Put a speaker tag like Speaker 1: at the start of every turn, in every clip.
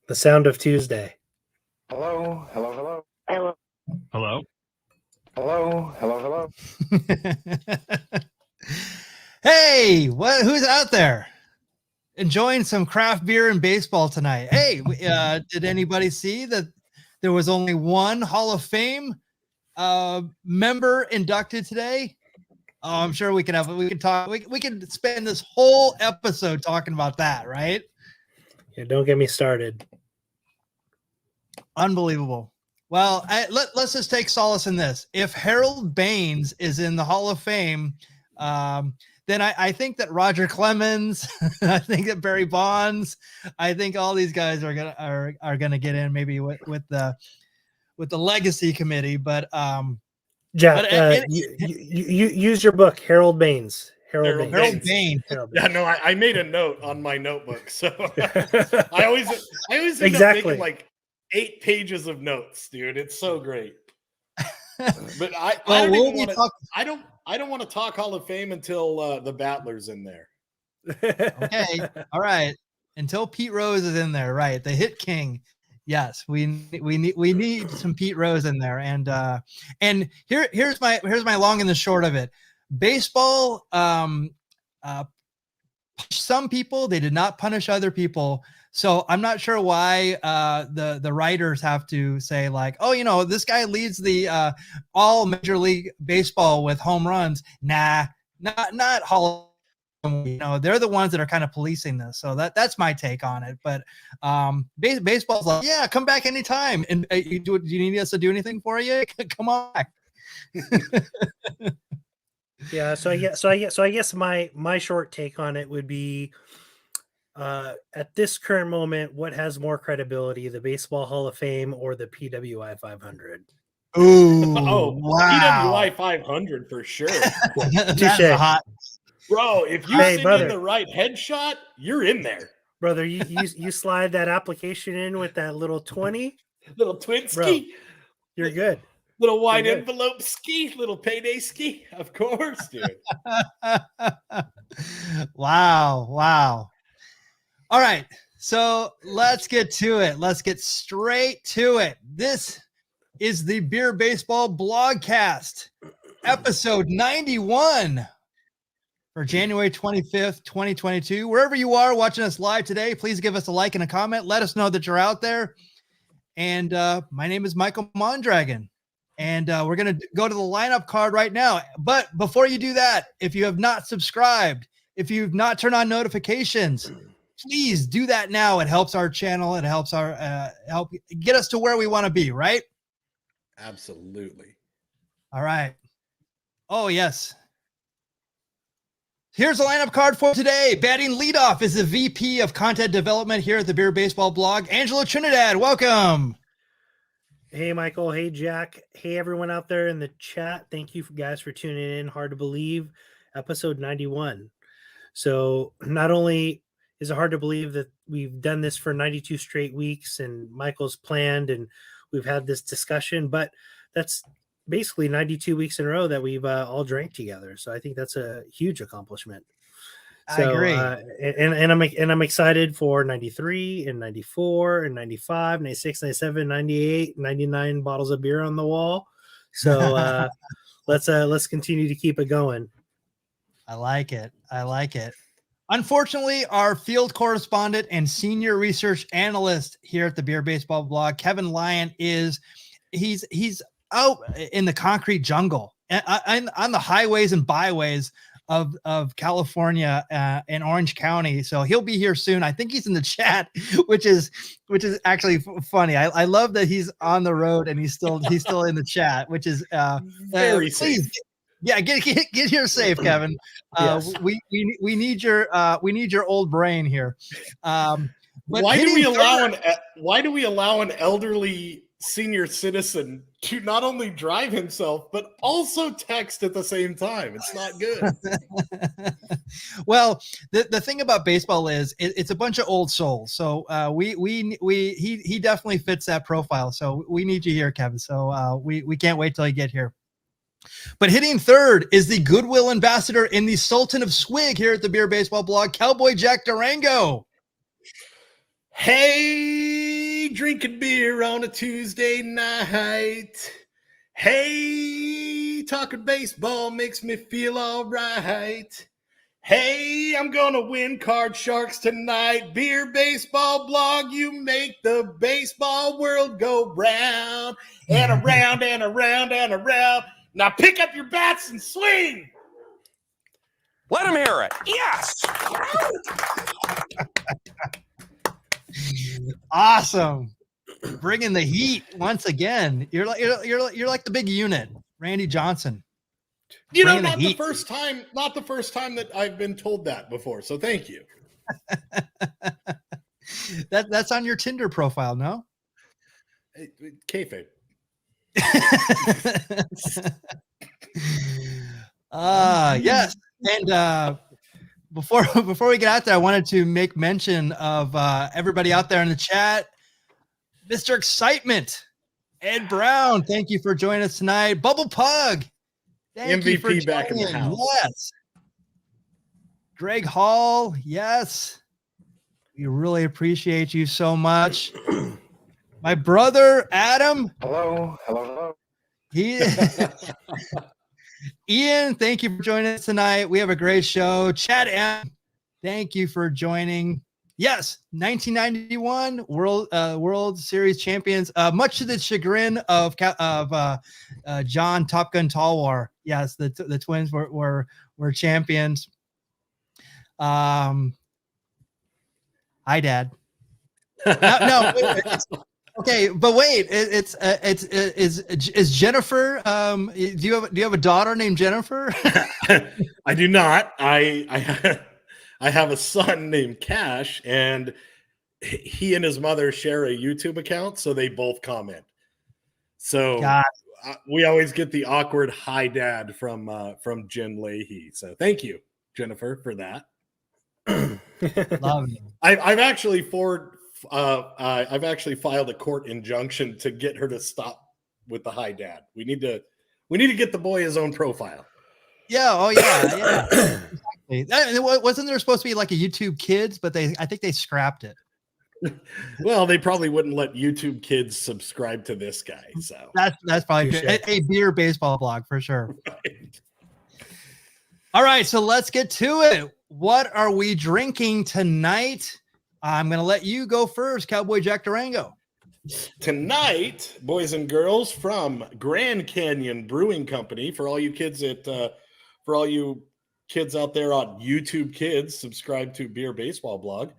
Speaker 1: The sound of Tuesday.
Speaker 2: Hello, hello, hello.
Speaker 3: Hello.
Speaker 4: Hello?
Speaker 2: Hello, hello, hello.
Speaker 5: Hey, who's out there enjoying some craft beer and baseball tonight? Hey, did anybody see that there was only one Hall of Fame member inducted today? Oh, I'm sure we can talk. We can spend this whole episode talking about that, right?
Speaker 1: Yeah, don't get me started.
Speaker 5: Unbelievable. Well, let's just take solace in this. If Harold Baines is in the Hall of Fame, then I think that Roger Clemens, I think that Barry Bonds, I think all these guys are gonna get in maybe with the legacy committee. But
Speaker 1: Jack, you use your book, Harold Baines.
Speaker 5: Harold Baines.
Speaker 4: Yeah, no, I made a note on my notebook, so I always end up making like 8 pages of notes, dude. It's so great. But I don't want to talk Hall of Fame until the Battler's in there.
Speaker 5: Okay, all right. Until Pete Rose is in there, right? The hit king. Yes, we need some Pete Rose in there, and here's my long and the short of it. Baseball, some people, they did not punish other people. So I'm not sure why the writers have to say like, oh, this guy leads the all Major League Baseball with home runs. Nah, not Hall. They're the ones that are kind of policing this. So that's my take on it. But baseball's like, yeah, come back anytime. And do you need us to do anything for you? Come on back.
Speaker 1: Yeah. So I guess my short take on it would be, at this current moment, what has more credibility, the Baseball Hall of Fame or the PWI 500?
Speaker 5: Ooh,
Speaker 4: wow. PWI 500 for sure.
Speaker 5: That's hot.
Speaker 4: Bro, if you send in the right headshot, you're in there.
Speaker 1: Brother, you slide that application in with that little 20.
Speaker 4: Little twin ski.
Speaker 1: Bro, you're good.
Speaker 4: Little wide envelope ski, little payday ski. Of course, dude.
Speaker 5: Wow. All right. So let's get to it. Let's get straight to it. This is the Beer Baseball Blogcast, episode 91 for January 25th, 2022. Wherever you are watching us live today, please give us a like and a comment. Let us know that you're out there. And my name is Michael Mondragon. And we're going to go to the lineup card right now. But before you do that, if you have not subscribed, if you've not turned on notifications, please do that now. It helps our channel. It helps our help get us to where we want to be, right?
Speaker 4: Absolutely.
Speaker 5: All right. Oh, yes. Here's the lineup card for today. Batting leadoff is the VP of Content Development here at the Beer Baseball Blog, Angelo Trinidad. Welcome.
Speaker 1: Hey, Michael. Hey, Jack. Hey, everyone out there in the chat. Thank you guys for tuning in. Hard to believe, episode 91. So not only is it hard to believe that we've done this for 92 straight weeks and Michael's planned and we've had this discussion, but that's basically 92 weeks in a row that we've all drank together. So I think that's a huge accomplishment.
Speaker 5: I agree.
Speaker 1: And I'm excited for 93 and 94 and 95, 96, 97, 98, 99 bottles of beer on the wall. So let's continue to keep it going.
Speaker 5: I like it. Unfortunately, our field correspondent and senior research analyst here at the Beer Baseball Blog, Kevin Lyon, he's out in the concrete jungle and on the highways and byways of California and Orange County. So he'll be here soon. I think he's in the chat, which is actually funny. I love that he's on the road and he's still in the chat, which is
Speaker 4: very safe.
Speaker 5: Yeah, get here safe, Kevin.
Speaker 1: Yes.
Speaker 5: We need your old brain here.
Speaker 4: Why do we allow an elderly senior citizen to not only drive himself but also text at the same time? It's not good.
Speaker 5: Well, the thing about baseball is it's a bunch of old souls. So he definitely fits that profile. So we need you here, Kevin. So we can't wait till you get here. But hitting third is the goodwill ambassador in the Sultan of Swig here at the Beer Baseball Blog, Cowboy Jack Durango.
Speaker 4: Hey drinking beer on a Tuesday night. Hey, talking baseball makes me feel all right. Hey, I'm gonna win card sharks tonight. Beer Baseball Blog, you make the baseball world go round and around and around and around. Now pick up your bats and swing.
Speaker 3: Let him hear it. Yes.
Speaker 5: Awesome. Bringing the heat once again. You're like the big unit, Randy Johnson.
Speaker 4: You know,
Speaker 5: Bringing
Speaker 4: not
Speaker 5: the
Speaker 4: the
Speaker 5: heat.
Speaker 4: first time that I've been told that before. So thank you.
Speaker 5: That's on your Tinder profile, no?
Speaker 4: Kayfabe.
Speaker 5: Yes. And before we get out there, I wanted to make mention of everybody out there in the chat. Mr. Excitement, Ed Brown, thank you for joining us tonight. Bubble Pug, thank you for
Speaker 4: MVP back in the
Speaker 5: joining.
Speaker 4: house.
Speaker 5: Yes. Greg Hall, yes. We really appreciate you so much. My brother Adam.
Speaker 2: Hello.
Speaker 5: He Ian, thank you for joining us tonight. We have a great show. Chad M, thank you for joining. Yes, 1991 World Series champions. Much to the chagrin of John Top Gun Talwar. Yes, the Twins were champions. Hi, Dad. No. Okay, but wait, is Jennifer? Do you have a daughter named Jennifer?
Speaker 4: I do not. I have a son named Cash, and he and his mother share a YouTube account, so they both comment. So we always get the awkward "Hi, Dad" from Jen Leahy. So thank you, Jennifer, for that.
Speaker 5: Love you.
Speaker 4: I've actually filed a court injunction to get her to stop with the "Hi, Dad." We need to get the boy his own profile.
Speaker 5: Yeah. Oh, yeah. Exactly. Wasn't there supposed to be like a YouTube Kids, but I think they scrapped it.
Speaker 4: Well, they probably wouldn't let YouTube Kids subscribe to this guy. So
Speaker 5: that's probably good. A beer baseball blog for sure. Right. All right, so let's get to it. What are we drinking tonight? I'm going to let you go first, Cowboy Jack Durango.
Speaker 4: Tonight, boys and girls, from Grand Canyon Brewing Company, for all you kids out there on YouTube Kids, subscribe to Beer Baseball Blog.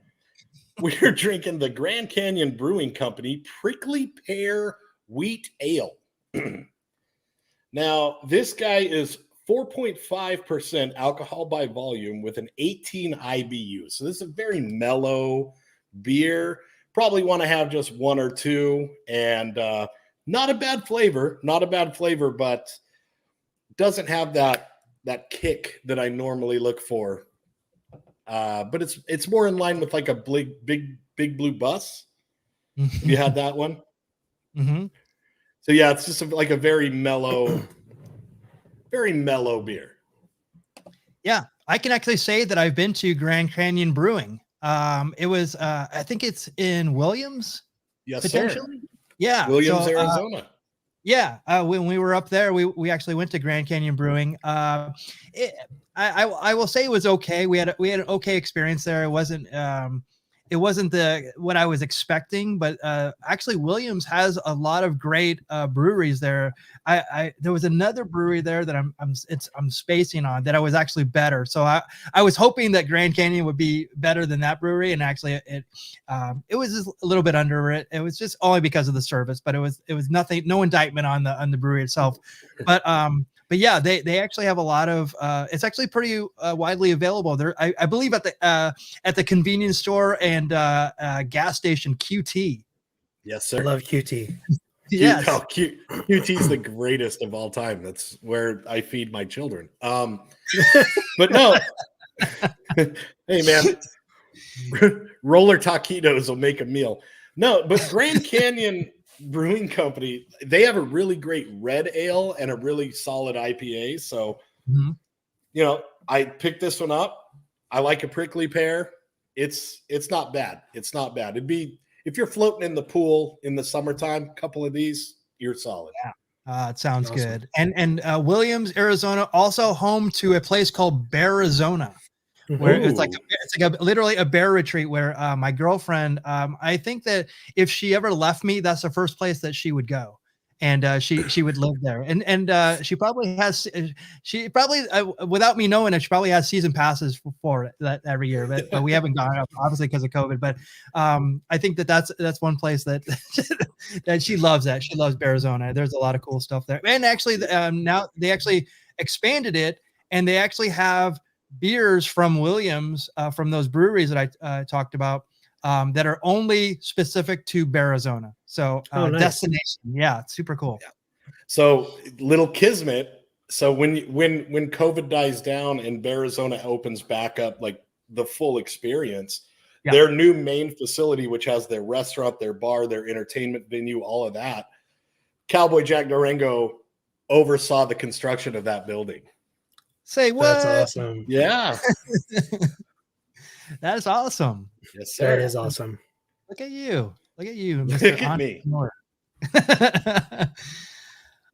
Speaker 4: We're drinking the Grand Canyon Brewing Company Prickly Pear Wheat Ale. Now, this guy is 4.5% alcohol by volume with an 18 IBU. So this is a very mellow beer. Probably want to have just one or two, and not a bad flavor, but doesn't have that kick that I normally look for. But it's more in line with like a big blue bus. You had that one.
Speaker 5: Mm-hmm.
Speaker 4: So yeah, it's just like a very mellow beer. Yeah,
Speaker 5: I can actually say that I've been to Grand Canyon Brewing. It was I think it's in Williams.
Speaker 4: Yes,
Speaker 5: potentially.
Speaker 4: Sir.
Speaker 5: Yeah,
Speaker 4: Williams, Arizona.
Speaker 5: When we were up there, we actually went to Grand Canyon Brewing. I will say it was okay. We had an okay experience there. It wasn't what I was expecting, but actually Williams has a lot of great breweries there. There was another brewery there that I'm spacing on that I was actually better. So I was hoping that Grand Canyon would be better than that brewery, and actually it was just a little bit under it. It was just only because of the service, but it was nothing, no indictment on the brewery itself. But yeah, they actually have a lot of. It's actually pretty widely available. There, I believe at the convenience store and gas station QT.
Speaker 4: Yes, sir.
Speaker 1: I love QT.
Speaker 5: Yes,
Speaker 4: QT's the greatest of all time. That's where I feed my children. But no, hey man, roller taquitos will make a meal. No, but Grand Canyon Brewing Company, they have a really great red ale and a really solid IPA. So, I picked this one up. I like a prickly pear. It's not bad. It's not bad. It'd if you're floating in the pool in the summertime, a couple of these, you're solid.
Speaker 5: Yeah. It sounds
Speaker 1: Awesome.
Speaker 5: good. And Williams, Arizona, also home to a place called Bearizona, where it's like literally a bear retreat where my girlfriend, I think that if she ever left me, that's the first place that she would go. And she would live there, and she probably without me knowing it, she probably has season passes for that every year, but we haven't gone up obviously because of COVID. But I think that's one place that that she loves. That she loves Arizona. There's a lot of cool stuff there, and actually now they actually expanded it, and they actually have beers from Williams from those breweries that I talked about. That are only specific to Arizona. So
Speaker 1: nice.
Speaker 5: Destination. Yeah, it's super cool.
Speaker 4: Yeah. So little kismet. So when COVID dies down and Arizona opens back up, like the full experience, their new main facility, which has their restaurant, their bar, their entertainment venue, all of that, Cowboy Jack Durango oversaw the construction of that building.
Speaker 5: Say what?
Speaker 1: That's awesome.
Speaker 4: Yeah.
Speaker 5: That's awesome.
Speaker 4: Yes, sir.
Speaker 1: That is awesome.
Speaker 5: Look at you. Look at you,
Speaker 4: Look
Speaker 5: Mr.
Speaker 4: at me.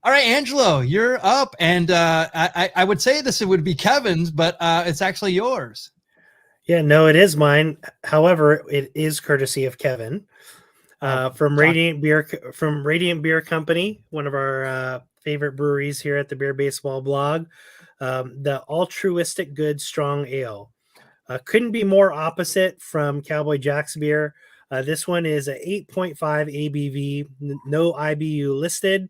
Speaker 5: All right, Angelo, you're up. And I would say this would be Kevin's, but it's actually yours.
Speaker 1: Yeah, no, it is mine. However, it is courtesy of Kevin from Radiant Beer Company, one of our favorite breweries here at the Beer Baseball blog. The Altruistic Good Strong Ale. Couldn't be more opposite from Cowboy Jack's beer. This one is a 8.5 ABV, no IBU listed.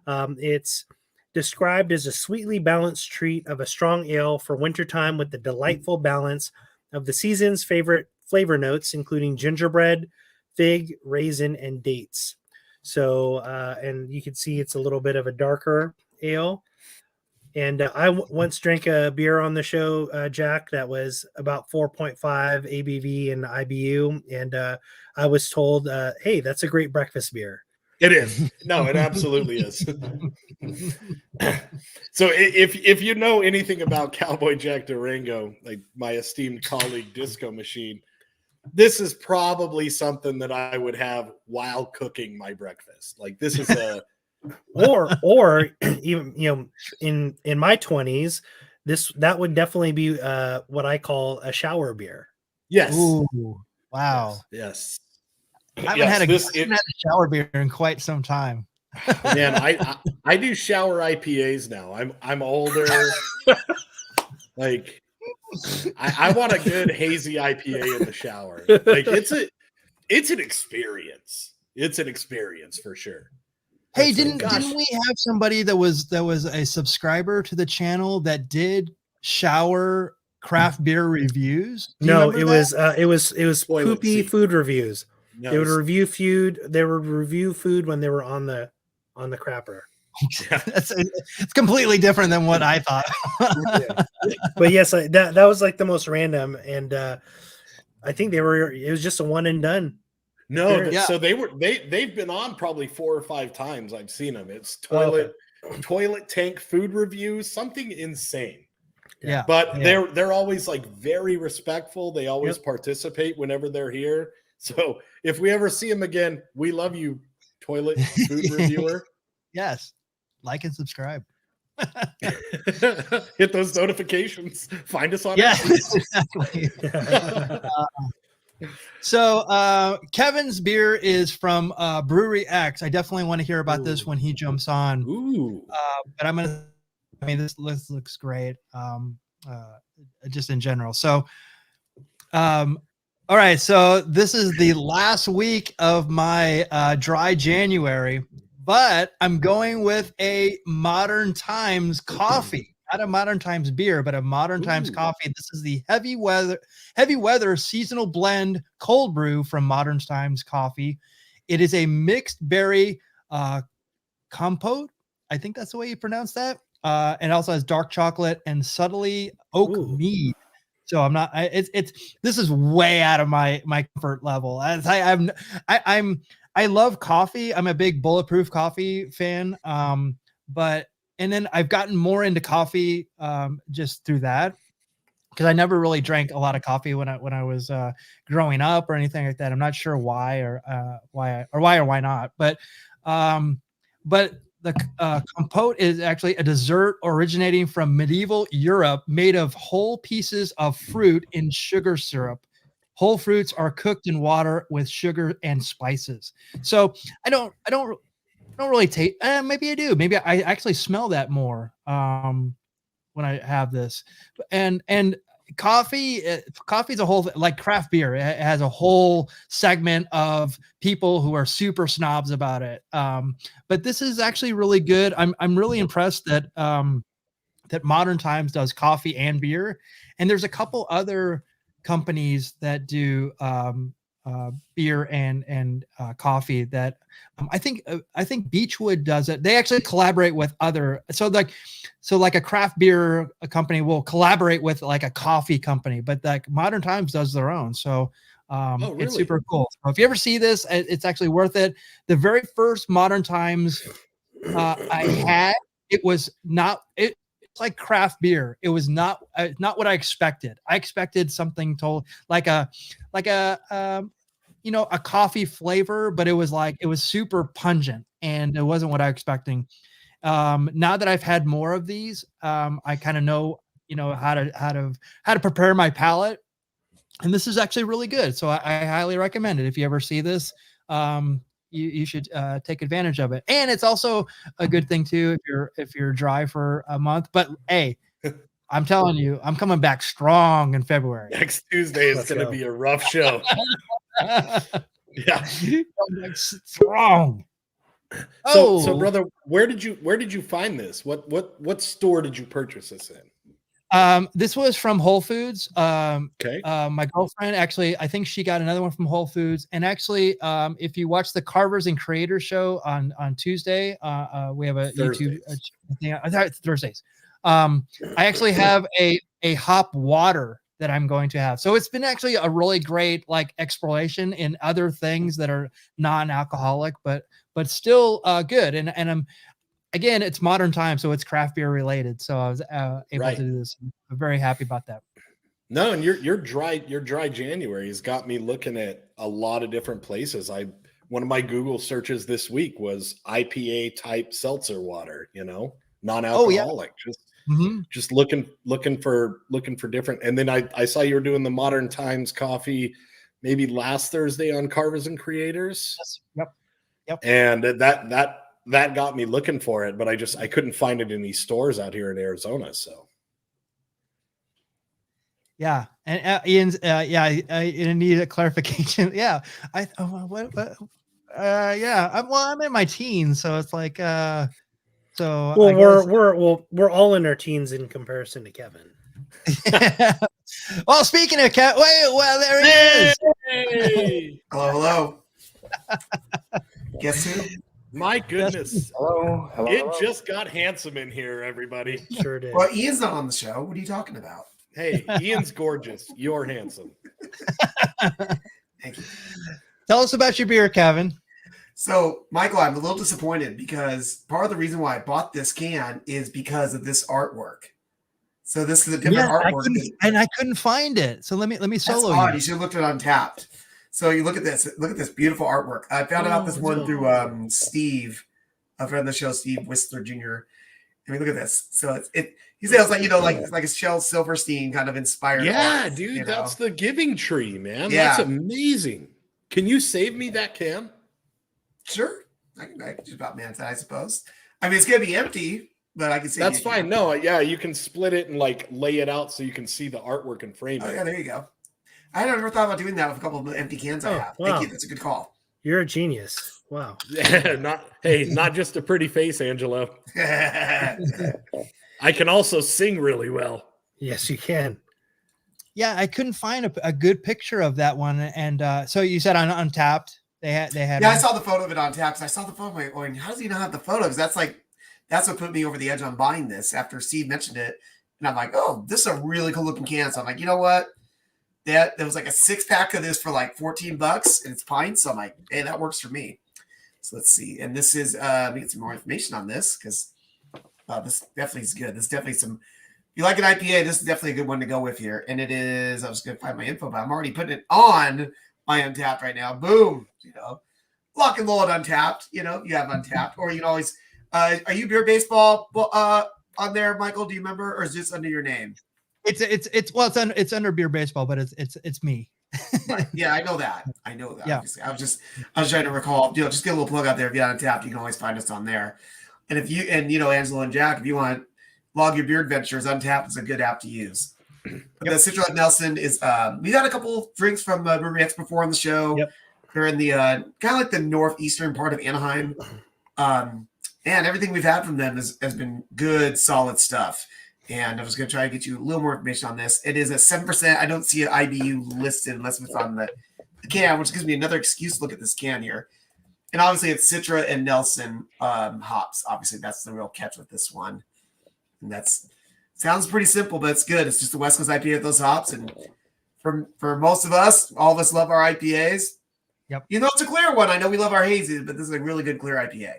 Speaker 1: It's described as a sweetly balanced treat of a strong ale for wintertime with the delightful balance of the season's favorite flavor notes, including gingerbread, fig, raisin, and dates. So, and you can see it's a little bit of a darker ale. And I once drank a beer on the show, Jack, that was about 4.5 ABV and IBU. And I was told, hey, that's a great breakfast beer.
Speaker 4: It is. No, it absolutely is. So if you know anything about Cowboy Jack Durango, like my esteemed colleague Disco Machine, this is probably something that I would have while cooking my breakfast. Like this is a
Speaker 1: or even in my 20s, that would definitely be what I call a shower beer.
Speaker 4: Yes.
Speaker 5: Ooh, wow.
Speaker 4: Yes.
Speaker 5: I haven't had a shower beer in quite some time.
Speaker 4: Man, I do shower IPAs now. I'm older. Like I want a good hazy IPA in the shower. Like it's an experience. It's an experience for sure.
Speaker 5: Hey, didn't we have somebody that was a subscriber to the channel that did shower craft beer reviews?
Speaker 1: No, it was poopy food reviews.
Speaker 4: No,
Speaker 1: they would review food. They would review food when they were on the crapper.
Speaker 5: It's completely different than what I thought.
Speaker 1: Yeah. But yes, that was like the most random, and I think it was just a one and done.
Speaker 4: No, so they've been on probably 4 or 5 times. I've seen them. It's toilet tank food reviews, something insane.
Speaker 5: Yeah,
Speaker 4: but they're always like very respectful. They always participate whenever they're here. So if we ever see them again, we love you, toilet food reviewer.
Speaker 5: Yes, like and subscribe.
Speaker 4: Hit those notifications. Find us on
Speaker 5: exactly. So Kevin's beer is from Brewery X. I definitely want to hear about this when he jumps on.
Speaker 4: Ooh.
Speaker 5: But this looks great. Just in general. So all right. So this is the last week of my dry January, but I'm going with a Modern Times coffee. Not a Modern Times beer, but a Modern Times coffee. This is the heavy weather seasonal blend cold brew from Modern Times Coffee. It is a mixed berry compote. I think that's the way you pronounce that. And also has dark chocolate and subtly oak mead. So I'm not. This is way out of my comfort level. As I love coffee. I'm a big Bulletproof coffee fan. And then I've gotten more into coffee just through that. because I never really drank a lot of coffee when I was growing up or anything like that. I'm not sure why or why not, but the compote is actually a dessert originating from medieval Europe, made of whole pieces of fruit in sugar syrup. Whole fruits are cooked in water with sugar and spices. So I don't really taste. Maybe I do. Maybe I actually smell that more when I have this. And coffee is a whole, like craft beer. It has a whole segment of people who are super snobs about it. But this is actually really good. I'm really impressed that that Modern Times does coffee and beer, and there's a couple other companies that do beer and coffee that I think Beechwood does it. They actually collaborate with other, so like a craft beer company will collaborate with like a coffee company, but like Modern Times does their own. So
Speaker 4: Really?
Speaker 5: it's super cool. So if you ever see this, it's actually worth it. The very first Modern Times I had, it was not it. It's like craft beer. It was not what I expected. I expected something like a a coffee flavor, but it was super pungent, and it wasn't what I was expecting. Now that I've had more of these, I kind of know how to prepare my palate, and this is actually really good. So I highly recommend it. If you ever see this, you should take advantage of it. And it's also a good thing too if you're dry for a month. But hey, I'm telling you, I'm coming back strong in February.
Speaker 4: Next Tuesday is going to be a rough show. Yeah,
Speaker 5: strong.
Speaker 4: So brother, where did you find this? What store did you purchase this in?
Speaker 5: This was from Whole Foods.
Speaker 4: Okay.
Speaker 5: My girlfriend actually, I think she got another one from Whole Foods. And actually, if you watch the Carvers and Creators show on Tuesday, we have a
Speaker 4: Thursdays.
Speaker 5: YouTube. I thought it's Thursdays. I actually have a hop water that I'm going to have. So it's been actually a really great like exploration in other things that are non-alcoholic, but still good. And I'm, again, it's Modern Times, so it's craft beer related. So I was able to do this. I'm very happy about that.
Speaker 4: No, and your dry January has got me looking at a lot of different places. One of my Google searches this week was IPA type seltzer water, non-alcoholic. Just looking for different. And then I saw you were doing the Modern Times coffee maybe last Thursday on Carvers and Creators.
Speaker 5: Yes. Yep.
Speaker 4: And that got me looking for it, but I couldn't find it in these stores out here in Arizona. So
Speaker 5: yeah, and Ian's I need a clarification. Yeah, I'm in my teens, so it's like so.
Speaker 1: Well, we're all in our teens in comparison to Kevin.
Speaker 5: Well, speaking of Kevin, there he is.
Speaker 6: Hey! Hello. Guess who?
Speaker 4: My goodness.
Speaker 2: Hello.
Speaker 4: It just got handsome in here, everybody.
Speaker 1: Sure did.
Speaker 6: Well, Ian's not on the show. What are you talking about?
Speaker 4: Hey, Ian's gorgeous. You're handsome.
Speaker 6: Thank you.
Speaker 5: Tell us about your beer, Kevin.
Speaker 6: So, Michael, I'm a little disappointed because part of the reason why I bought this can is because of this artwork. So this is a different artwork.
Speaker 5: I couldn't find it. So let me solo
Speaker 6: you. You should have looked at it on Tapped. So you look at this. Look at this beautiful artwork. I found out this one through Steve, a friend of the show, Steve Whistler Jr. I mean, look at this. So he says like a Shel Silverstein kind of inspired.
Speaker 4: Yeah,
Speaker 6: art,
Speaker 4: dude, that's the Giving Tree, man.
Speaker 6: Yeah.
Speaker 4: That's amazing. Can you save me that can?
Speaker 6: Sure, I can just about manage that, I suppose. I mean, it's gonna be empty, but I can see.
Speaker 4: That's fine. No, yeah, you can split it and like lay it out so you can see the artwork and frame it.
Speaker 6: Oh yeah, there you go. I had never thought about doing that with a couple of empty cans I have.
Speaker 1: Wow.
Speaker 6: Thank you. That's a good call.
Speaker 1: You're a genius. Wow.
Speaker 4: not just a pretty face, Angelo. I can also sing really well.
Speaker 1: Yes, you can.
Speaker 5: Yeah, I couldn't find a good picture of that one. And so you said on Untapped, they had.
Speaker 6: Yeah, I saw the photo of it on Taps. I saw the photo. Going, how does he not have the photos? That's what put me over the edge on buying this after Steve mentioned it. And I'm like, oh, this is a really cool looking can. So I'm like, you know what? There was like a 6-pack of this for like $14 and it's pints. So I'm like, hey, that works for me. So let's see. And this is let me get some more information on this because this definitely is good. There's definitely some you like an IPA, this is definitely a good one to go with here. And it is, I was going to find my info, but I'm already putting it on my Untapped right now. Boom. Lock and load Untapped. You have Untapped. Or you can always, are you Beer Baseball on there, Michael? Do you remember? Or is this under your name?
Speaker 5: It's under Beer Baseball, but it's me.
Speaker 6: Right. Yeah, I know that.
Speaker 5: Yeah.
Speaker 6: Obviously. I was trying to recall, just get a little plug out there. If you're on Untapped, you can always find us on there. And if you, Angelo and Jack, if you want to log your beer adventures, Untapped is a good app to use. Yep. The Citra Nelson is, we've had a couple drinks from Brewery X before on the show.
Speaker 1: Yep.
Speaker 6: They're in the kind of like the northeastern part of Anaheim. And everything we've had from them has been good, solid stuff. And I was going to try to get you a little more information on this. It is at 7%. I don't see an IBU listed unless it's on the can, which gives me another excuse to look at this can here. And obviously it's Citra and Nelson hops. Obviously that's the real catch with this one. And sounds pretty simple, but it's good. It's just a West Coast IPA with those hops. And for most of us, all of us love our IPAs.
Speaker 5: Yep.
Speaker 6: It's a clear one. I know we love our hazy, but this is a really good clear IPA.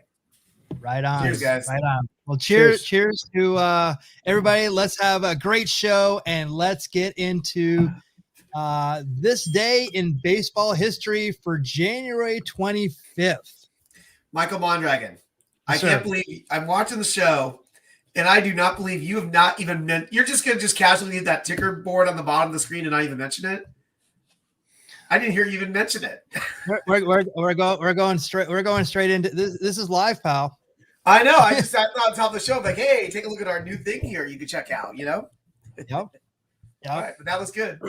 Speaker 5: Right on.
Speaker 6: Cheers, guys.
Speaker 5: Right on. Well, cheers to everybody. Let's have a great show and let's get into this day in baseball history for January 25th.
Speaker 6: Michael Mondragon. I
Speaker 5: Sir.
Speaker 6: can't believe I'm watching the show and I do not believe you have not even you're just going to just casually leave that ticker board on the bottom of the screen and not even mention it. I didn't hear you even mention it.
Speaker 5: We're going straight into this. This is live, pal.
Speaker 6: I know. I thought on top of the show, like, hey, take a look at our new thing here. You can check out.
Speaker 5: Yep.
Speaker 6: All right, but that was good.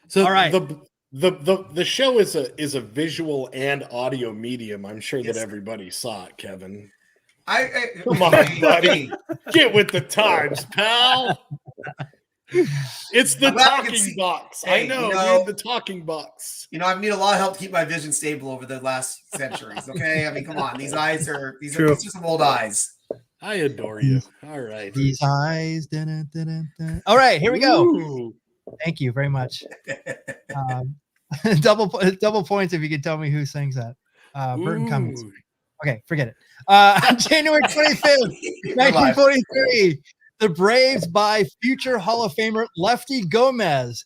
Speaker 4: So
Speaker 5: all right.
Speaker 4: The show is a visual and audio medium. I'm sure
Speaker 6: Yes.
Speaker 4: that everybody saw it, Kevin.
Speaker 6: Come
Speaker 4: on, buddy. Get with the times, pal. It's the talking box.
Speaker 6: Hey,
Speaker 4: I know, dude, the talking box.
Speaker 6: I've needed a lot of help to keep my vision stable over the last centuries. Okay, I mean, come on, these are just some old eyes.
Speaker 4: I adore you. All right,
Speaker 5: These eyes. All right, here we go.
Speaker 4: Ooh.
Speaker 5: Thank you very much. Double points if you could tell me who sings that. Burton Cummings.
Speaker 4: Ooh.
Speaker 5: Okay, forget it. On January 25th, 1943, the Braves buy future Hall of Famer Lefty Gomez,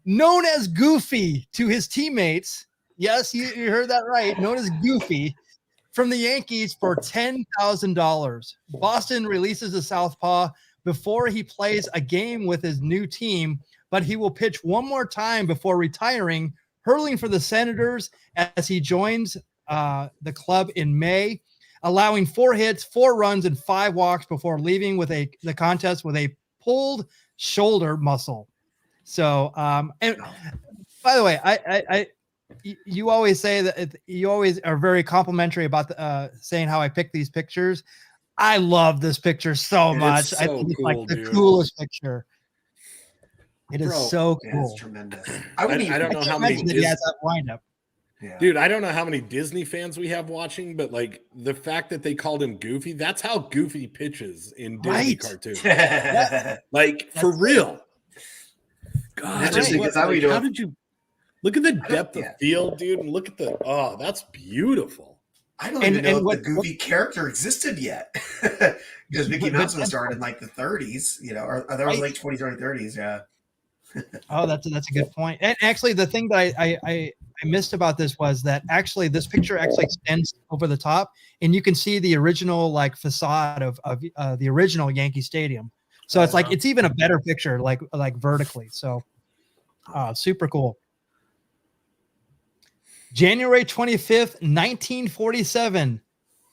Speaker 5: known as Goofy to his teammates. Yes, you heard that right. Known as Goofy, from the Yankees for $10,000. Boston releases the southpaw before he plays a game with his new team, but he will pitch one more time before retiring, hurling for the Senators as he joins the club in May, allowing 4 hits, 4 runs, and 5 walks before leaving with the contest with a pulled shoulder muscle. So, and by the way, you always say that you always are very complimentary about saying how I pick these pictures. I love this picture so much.
Speaker 4: So
Speaker 5: I think it's
Speaker 4: cool,
Speaker 5: like the
Speaker 4: dude.
Speaker 5: coolest picture. It is so cool.
Speaker 6: It's tremendous.
Speaker 4: I don't know how many.
Speaker 5: That he has that windup.
Speaker 6: Yeah.
Speaker 4: Dude, I don't know how many Disney fans we have watching, but like the fact that they called him Goofy, that's how Goofy pitches in Disney
Speaker 5: Right.
Speaker 4: cartoons.
Speaker 6: Yeah.
Speaker 4: Like for real. God,
Speaker 6: That's interesting,
Speaker 4: what-
Speaker 6: 'cause how we do
Speaker 4: how
Speaker 6: it-
Speaker 4: did you look at the depth of
Speaker 6: yeah.
Speaker 4: field, dude? And look at that's beautiful.
Speaker 6: I don't
Speaker 5: And-
Speaker 6: even know
Speaker 5: and
Speaker 6: if the Goofy character existed yet. Because Mickey Mouse was started in like the 30s, or that was late 20s, early 30s. Yeah.
Speaker 5: Oh, that's a good point. And actually, the thing that I missed about this was that actually this picture actually extends over the top, and you can see the original like facade of the original Yankee Stadium. So it's like it's even a better picture, like vertically. So super cool. January 25th, 1947.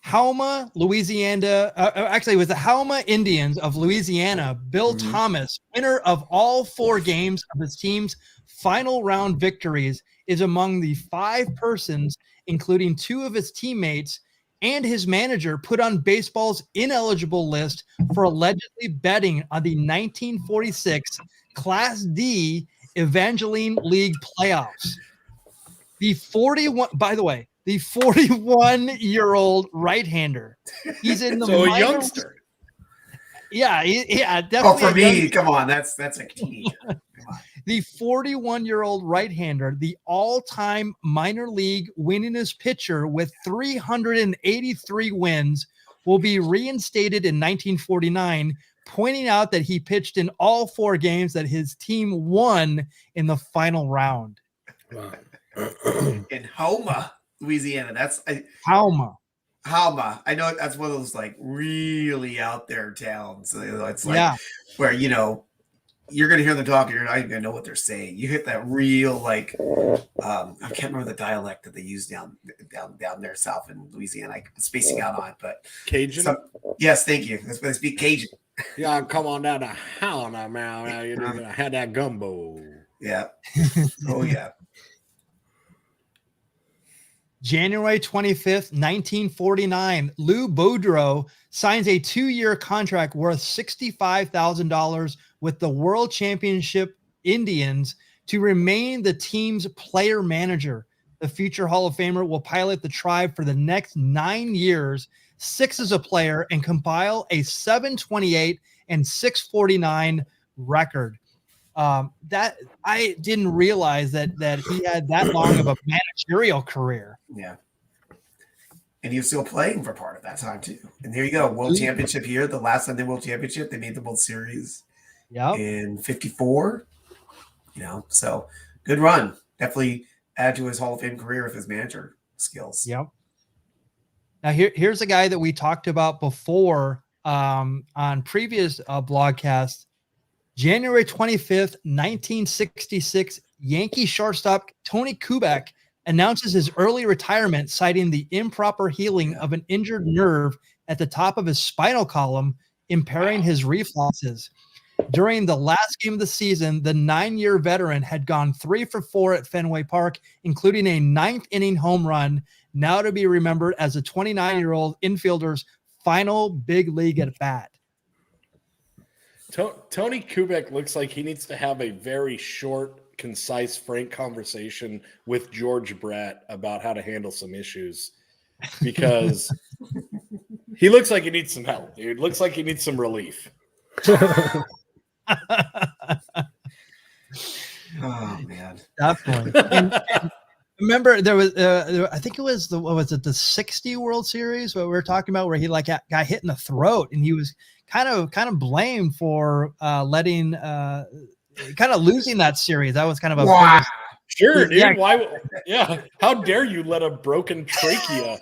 Speaker 5: Houma, Louisiana. Actually, it was the Houma Indians of Louisiana. Bill Thomas, winner of all 4 games of his team's final round victories, is among the 5 persons, including 2 of his teammates and his manager, put on baseball's ineligible list for allegedly betting on the 1946 Class D Evangeline League playoffs. The 41-year-old right-hander. He's in the
Speaker 4: So a
Speaker 5: minor-
Speaker 4: youngster.
Speaker 5: Yeah, definitely.
Speaker 6: Oh, for
Speaker 5: a
Speaker 6: me,
Speaker 5: youngster.
Speaker 6: come on, that's a teenager.
Speaker 5: The 41-year-old right-hander, the all-time minor league winningest pitcher with 383 wins, will be reinstated in 1949, pointing out that he pitched in all 4 games that his team won in the final round.
Speaker 1: Wow.
Speaker 6: In Houma, Louisiana. That's
Speaker 5: Houma.
Speaker 6: I know that's one of those like really out there towns. It's like where you're gonna hear them talk, and you're not even gonna know what they're saying. You hit that real like I can't remember the dialect that they use down there south in Louisiana. I'm spacing out on it, but
Speaker 4: Cajun.
Speaker 6: Yes, thank you. They speak Cajun.
Speaker 4: Yeah, come on down to hell now, man. I had that gumbo.
Speaker 6: Yeah. Oh yeah.
Speaker 5: January 25th, 1949, Lou Boudreau signs a 2-year contract worth $65,000 with the World Championship Indians to remain the team's player manager. The future Hall of Famer will pilot the Tribe for the next 9 years, 6 as a player, and compile a 728 and 649 record. That I didn't realize that he had that long of a managerial career.
Speaker 6: Yeah. And he was still playing for part of that time too. And there you go. World Championship here. The last time they World Championship, they made the World Series in 54. So good run. Definitely add to his Hall of Fame career with his manager skills.
Speaker 5: Yep. Now here's a guy that we talked about before on previous blogcasts. January 25th, 1966, Yankee shortstop Tony Kubek announces his early retirement, citing the improper healing of an injured nerve at the top of his spinal column, impairing his reflexes. During the last game of the season, the 9-year veteran had gone 3 for 4 at Fenway Park, including a 9th-inning home run, now to be remembered as a 29-year-old infielder's final big league at bat.
Speaker 4: Tony Kubek looks like he needs to have a very short, concise, frank conversation with George Brett about how to handle some issues, because he looks like he needs some help, dude. Looks like he needs some relief.
Speaker 6: Oh man,
Speaker 5: definitely. And remember, there was I think it was the 60 World Series what we were talking about, where he like got hit in the throat, and he was kind of blamed for letting kind of losing that series. That was kind of a
Speaker 6: wow.
Speaker 4: Sure, dude. Yeah. Why? Yeah. How dare you let a broken trachea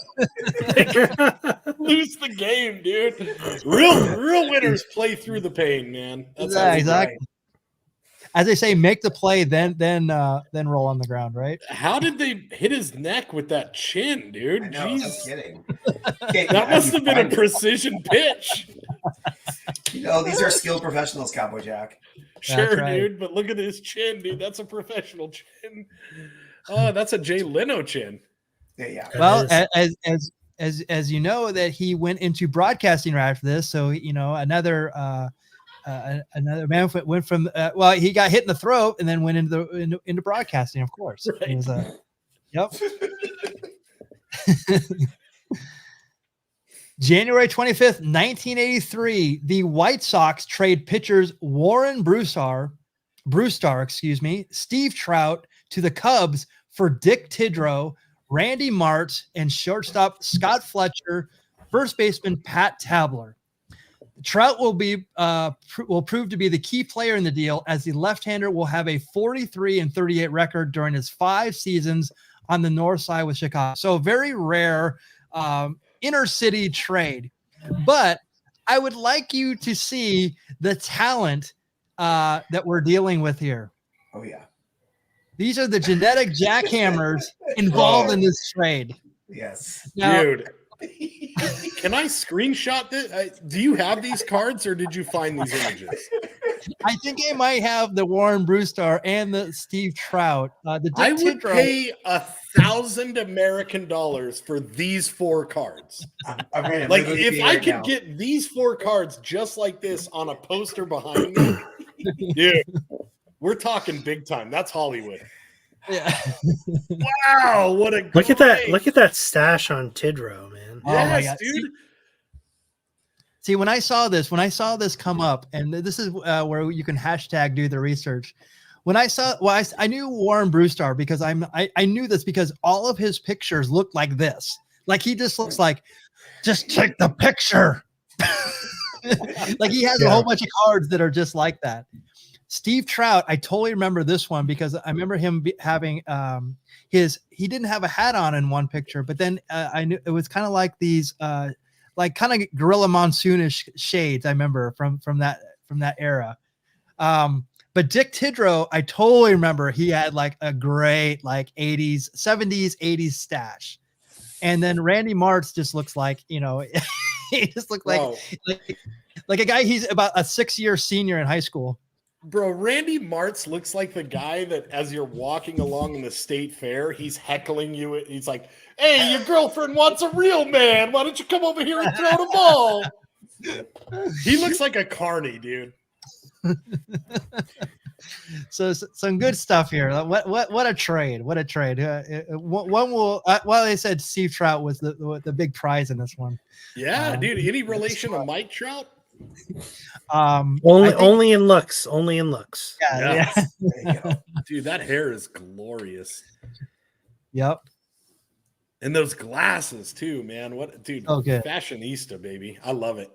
Speaker 4: lose the game, dude? Real winners play through the pain, man. That's
Speaker 5: exactly. As they say, make the play, then roll on the ground, right?
Speaker 4: How did they hit his neck with that chin, dude?
Speaker 6: I know,
Speaker 4: Jeez.
Speaker 6: no kidding.
Speaker 4: That must have been a precision pitch.
Speaker 6: These are skilled professionals, Cowboy Jack.
Speaker 4: Sure, right, dude, but look at his chin, dude. That's a professional chin. Oh, that's a Jay Leno chin.
Speaker 6: Yeah.
Speaker 5: Well, as you know, that he went into broadcasting right after this, so another man went from he got hit in the throat and then went into broadcasting, of course. Right. It was, yep. January 25th, 1983, the White Sox trade pitchers Warren Brusar, Steve Trout to the Cubs for Dick Tidrow, Randy Martz, and shortstop Scott Fletcher, first baseman Pat Tabler. Trout will prove to be the key player in the deal, as the left-hander will have a 43-38 record during his 5 seasons on the north side with Chicago. So very rare inner city trade. But I would like you to see the talent that we're dealing with here.
Speaker 6: Oh yeah.
Speaker 5: These are the genetic jackhammers involved in this trade.
Speaker 6: Yes.
Speaker 5: Now,
Speaker 4: dude. Can I screenshot this? Do you have these cards, or did you find these images?
Speaker 5: I think I might have the Warren Brusar and the Steve Trout.
Speaker 4: I would pay $1,000 American for these 4 cards. Like if I could get these 4 cards just like this on a poster behind me, dude, we're talking big time. That's Hollywood.
Speaker 5: Yeah.
Speaker 4: Wow, what a
Speaker 1: look at that! Look at that stash on Tidrow, man.
Speaker 4: Yes, dude.
Speaker 5: See, when I saw this come up, and this is where you can hashtag do the research. When I saw, I knew Warren Brusar because I knew this because all of his pictures look like this. Like he just looks like, just take the picture. Like he has a whole bunch of cards that are just like that. Steve Trout, I totally remember this one because I remember him having he didn't have a hat on in one picture, but then I knew it was kind of like these like kind of Gorilla Monsoonish shades. I remember from that era. But Dick Tidrow, I totally remember he had like a great like 80s, 70s, 80s stash. And then Randy Martz just looks like, he just looked like a guy. He's about a 6-year senior in high school.
Speaker 4: Bro, Randy Martz looks like the guy that as you're walking along in the state fair, he's heckling you. He's like, hey, your girlfriend wants a real man. Why don't you come over here and throw the ball? He looks like a carny, dude.
Speaker 5: So some good stuff here. What a trade! What a trade! One will. Well, they said Steve Trout was the big prize in this one.
Speaker 4: Yeah, dude. Any relation to Mike Trout?
Speaker 1: Only in looks. Only in looks.
Speaker 5: Yeah.
Speaker 4: There you go. Dude, that hair is glorious.
Speaker 5: Yep.
Speaker 4: And those glasses too, man. What, dude?
Speaker 5: Oh, good.
Speaker 4: Fashionista, baby. I love it.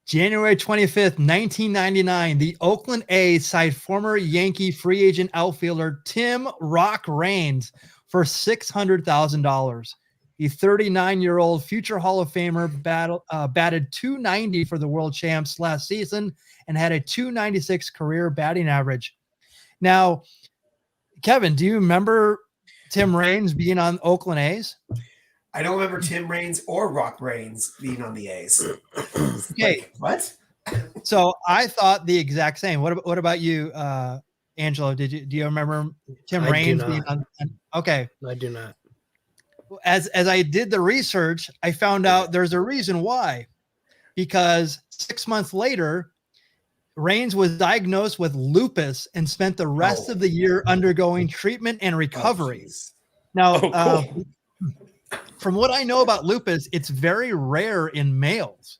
Speaker 5: January 25th, 1999, the Oakland A's signed former Yankee free agent outfielder Tim Rock Raines for $600,000. The 39-year-old future Hall of Famer batted .290 for the World Champs last season and had a .296 career batting average. Now, Kevin, do you remember Tim Raines being on Oakland A's?
Speaker 6: I don't remember Tim Raines or Rock Raines being on the A's.
Speaker 5: Okay.
Speaker 6: What?
Speaker 5: So I thought the exact same. What about you, Angelo? Do you remember Tim Raines being on? Okay.
Speaker 1: I do not.
Speaker 5: As I did the research, I found out there's a reason why. Because 6 months later, Raines was diagnosed with lupus and spent the rest of the year undergoing treatment and recovery. Now, from what I know about lupus, it's very rare in males.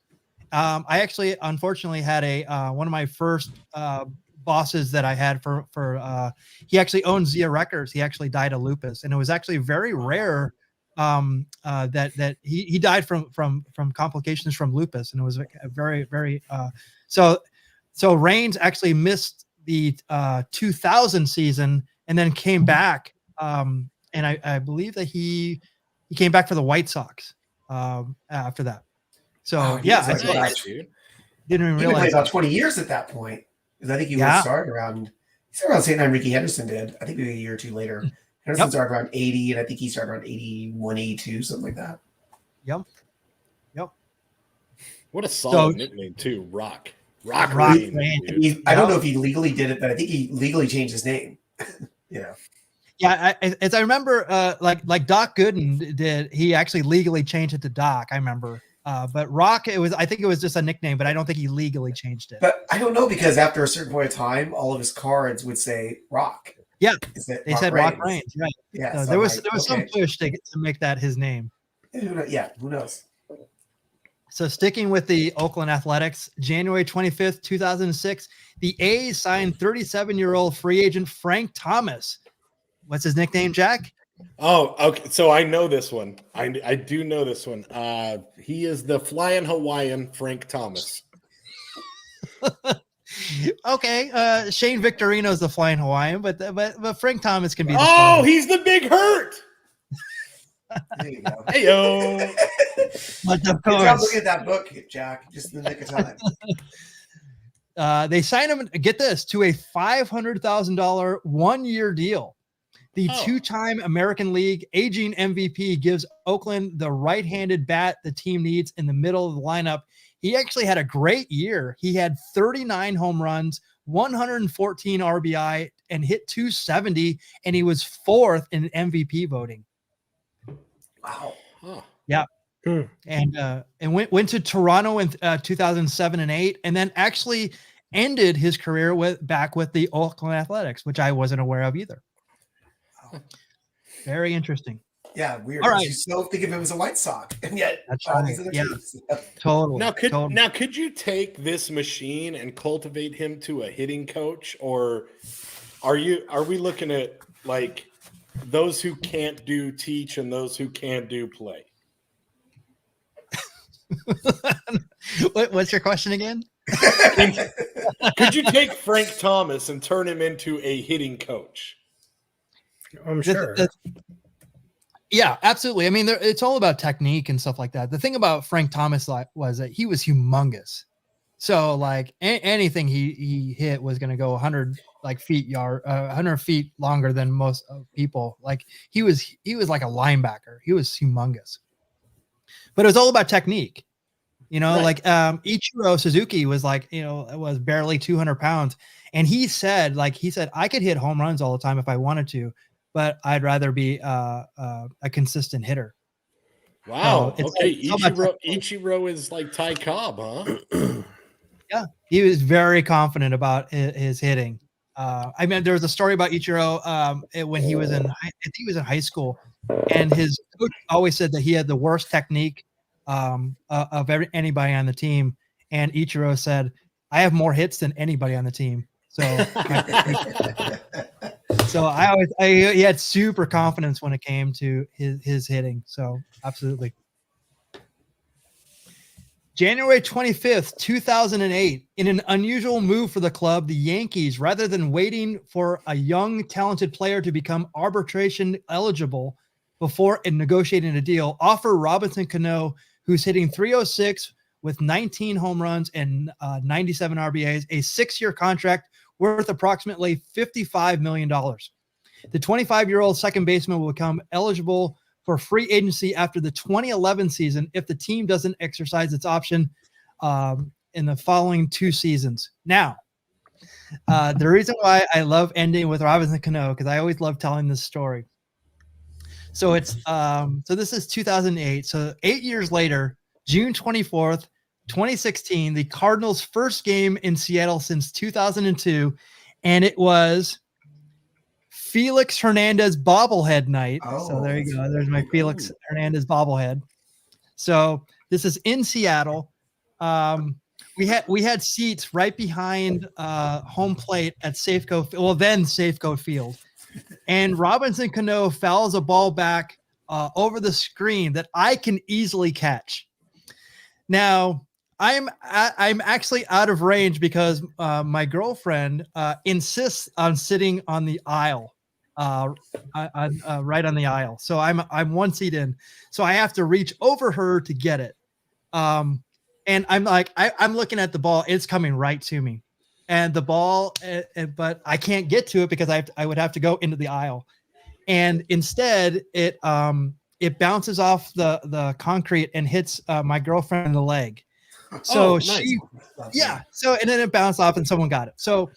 Speaker 5: I actually, unfortunately, had one of my first bosses that I had for he actually owned Zia Records. He actually died of lupus, and it was actually very rare that he died from complications from lupus, and it was a very, very so Raines actually missed the 2000 season and then came back, and I believe that he came back for the White Sox after that. So I didn't even realize.
Speaker 6: He played about 20 years at that point, because I think he was started around the same time Ricky Henderson did. I think maybe a year or two later. Henderson started around 80, and I think he started around 81, 82, something like that.
Speaker 5: Yep.
Speaker 4: What a solid nickname too, Rock Raines.
Speaker 6: I don't know if he legally did it, but I think he legally changed his name.
Speaker 5: Yeah, as I remember, like Doc Gooden did, he actually legally changed it to Doc. I remember, but Rock, I think it was just a nickname, but I don't think he legally changed it.
Speaker 6: But I don't know, because after a certain point of time, all of his cards would say Rock.
Speaker 5: Yeah, they said Rock Raines, right?
Speaker 6: Yeah,
Speaker 5: so there was some push to make that his name.
Speaker 6: Yeah, who knows?
Speaker 5: So sticking with the Oakland Athletics, January 25th, 2006, the A's signed 37-year-old free agent Frank Thomas. What's his nickname, Jack?
Speaker 4: Oh, okay. So I know this one. I do know this one. He is the Flying Hawaiian Frank Thomas.
Speaker 5: Okay. Shane Victorino's the Flying Hawaiian, but Frank Thomas can be.
Speaker 4: He's the Big Hurt.
Speaker 6: There you go.
Speaker 4: Hey-yo.
Speaker 5: But of
Speaker 6: Good job
Speaker 5: course,
Speaker 6: looking at that book, Jack. Just in the nick of time.
Speaker 5: They signed him, get this, to a $500,000 one-year deal. The two-time American League aging MVP gives Oakland the right-handed bat the team needs in the middle of the lineup. He actually had a great year. He had 39 home runs, 114 RBI, and hit .270, and he was fourth in MVP voting.
Speaker 6: Wow.
Speaker 4: Huh.
Speaker 5: Yeah. And went to Toronto in 2007 and 8, and then actually ended his career back with the Oakland Athletics, which I wasn't aware of either. Very interesting.
Speaker 6: Yeah, weird.
Speaker 5: All right.
Speaker 6: You still think of him as a White Sox, and yet
Speaker 5: That's right. Yeah.
Speaker 6: Teams.
Speaker 5: Totally.
Speaker 4: Now, could you take this machine and cultivate him to a hitting coach, or are we looking at like those who can't do teach and those who can do play?
Speaker 5: What's your question again?
Speaker 4: Could you take Frank Thomas and turn him into a hitting coach?
Speaker 1: I'm sure.
Speaker 5: Yeah, absolutely. I mean, it's all about technique and stuff like that. The thing about Frank Thomas was that he was humongous. So like anything he hit was going to go 100 100 feet longer than most people. Like he was like a linebacker. He was humongous. But it was all about technique.
Speaker 4: Right.
Speaker 5: Like Ichiro Suzuki was was barely 200 pounds. And he said, I could hit home runs all the time if I wanted to, but I'd rather be a consistent hitter.
Speaker 4: Wow.
Speaker 5: So
Speaker 4: okay. Ichiro is like Ty Cobb, huh?
Speaker 5: Yeah. He was very confident about his hitting. I mean, there was a story about Ichiro when he was I think he was in high school, and his coach always said that he had the worst technique of anybody on the team. And Ichiro said, I have more hits than anybody on the team. So, he had super confidence when it came to his hitting. So absolutely. January 25th, 2008, in an unusual move for the club, the Yankees, rather than waiting for a young, talented player to become arbitration eligible before negotiating a deal, offer Robinson Cano, who's hitting .306 with 19 home runs and 97 RBIs, a 6-year contract worth approximately $55 million. The 25-year-old second baseman will become eligible for free agency after the 2011 season if the team doesn't exercise its option in the following 2 seasons. Now, the reason why I love ending with Robinson Cano, because I always love telling this story. So it's so this is 2008. So 8 years later, June 24th, 2016, the Cardinals' first game in Seattle since 2002, and it was Felix Hernandez bobblehead night. So there you go. There's my Felix Hernandez bobblehead. So this is in Seattle. We had seats right behind home plate at Safeco. Well, then Safeco Field, and Robinson Cano fouls a ball back over the screen that I can easily catch. Now I'm actually out of range because my girlfriend insists on sitting on the aisle. Right on the aisle. So I'm 1 seat in. So I have to reach over her to get it. And I'm like, I'm looking at the ball. It's coming right to me. And the ball, but I can't get to it because I would have to go into the aisle. And instead it bounces off the concrete and hits my girlfriend in the leg. So
Speaker 4: nice.
Speaker 5: So, and then it bounced off and someone got it. So,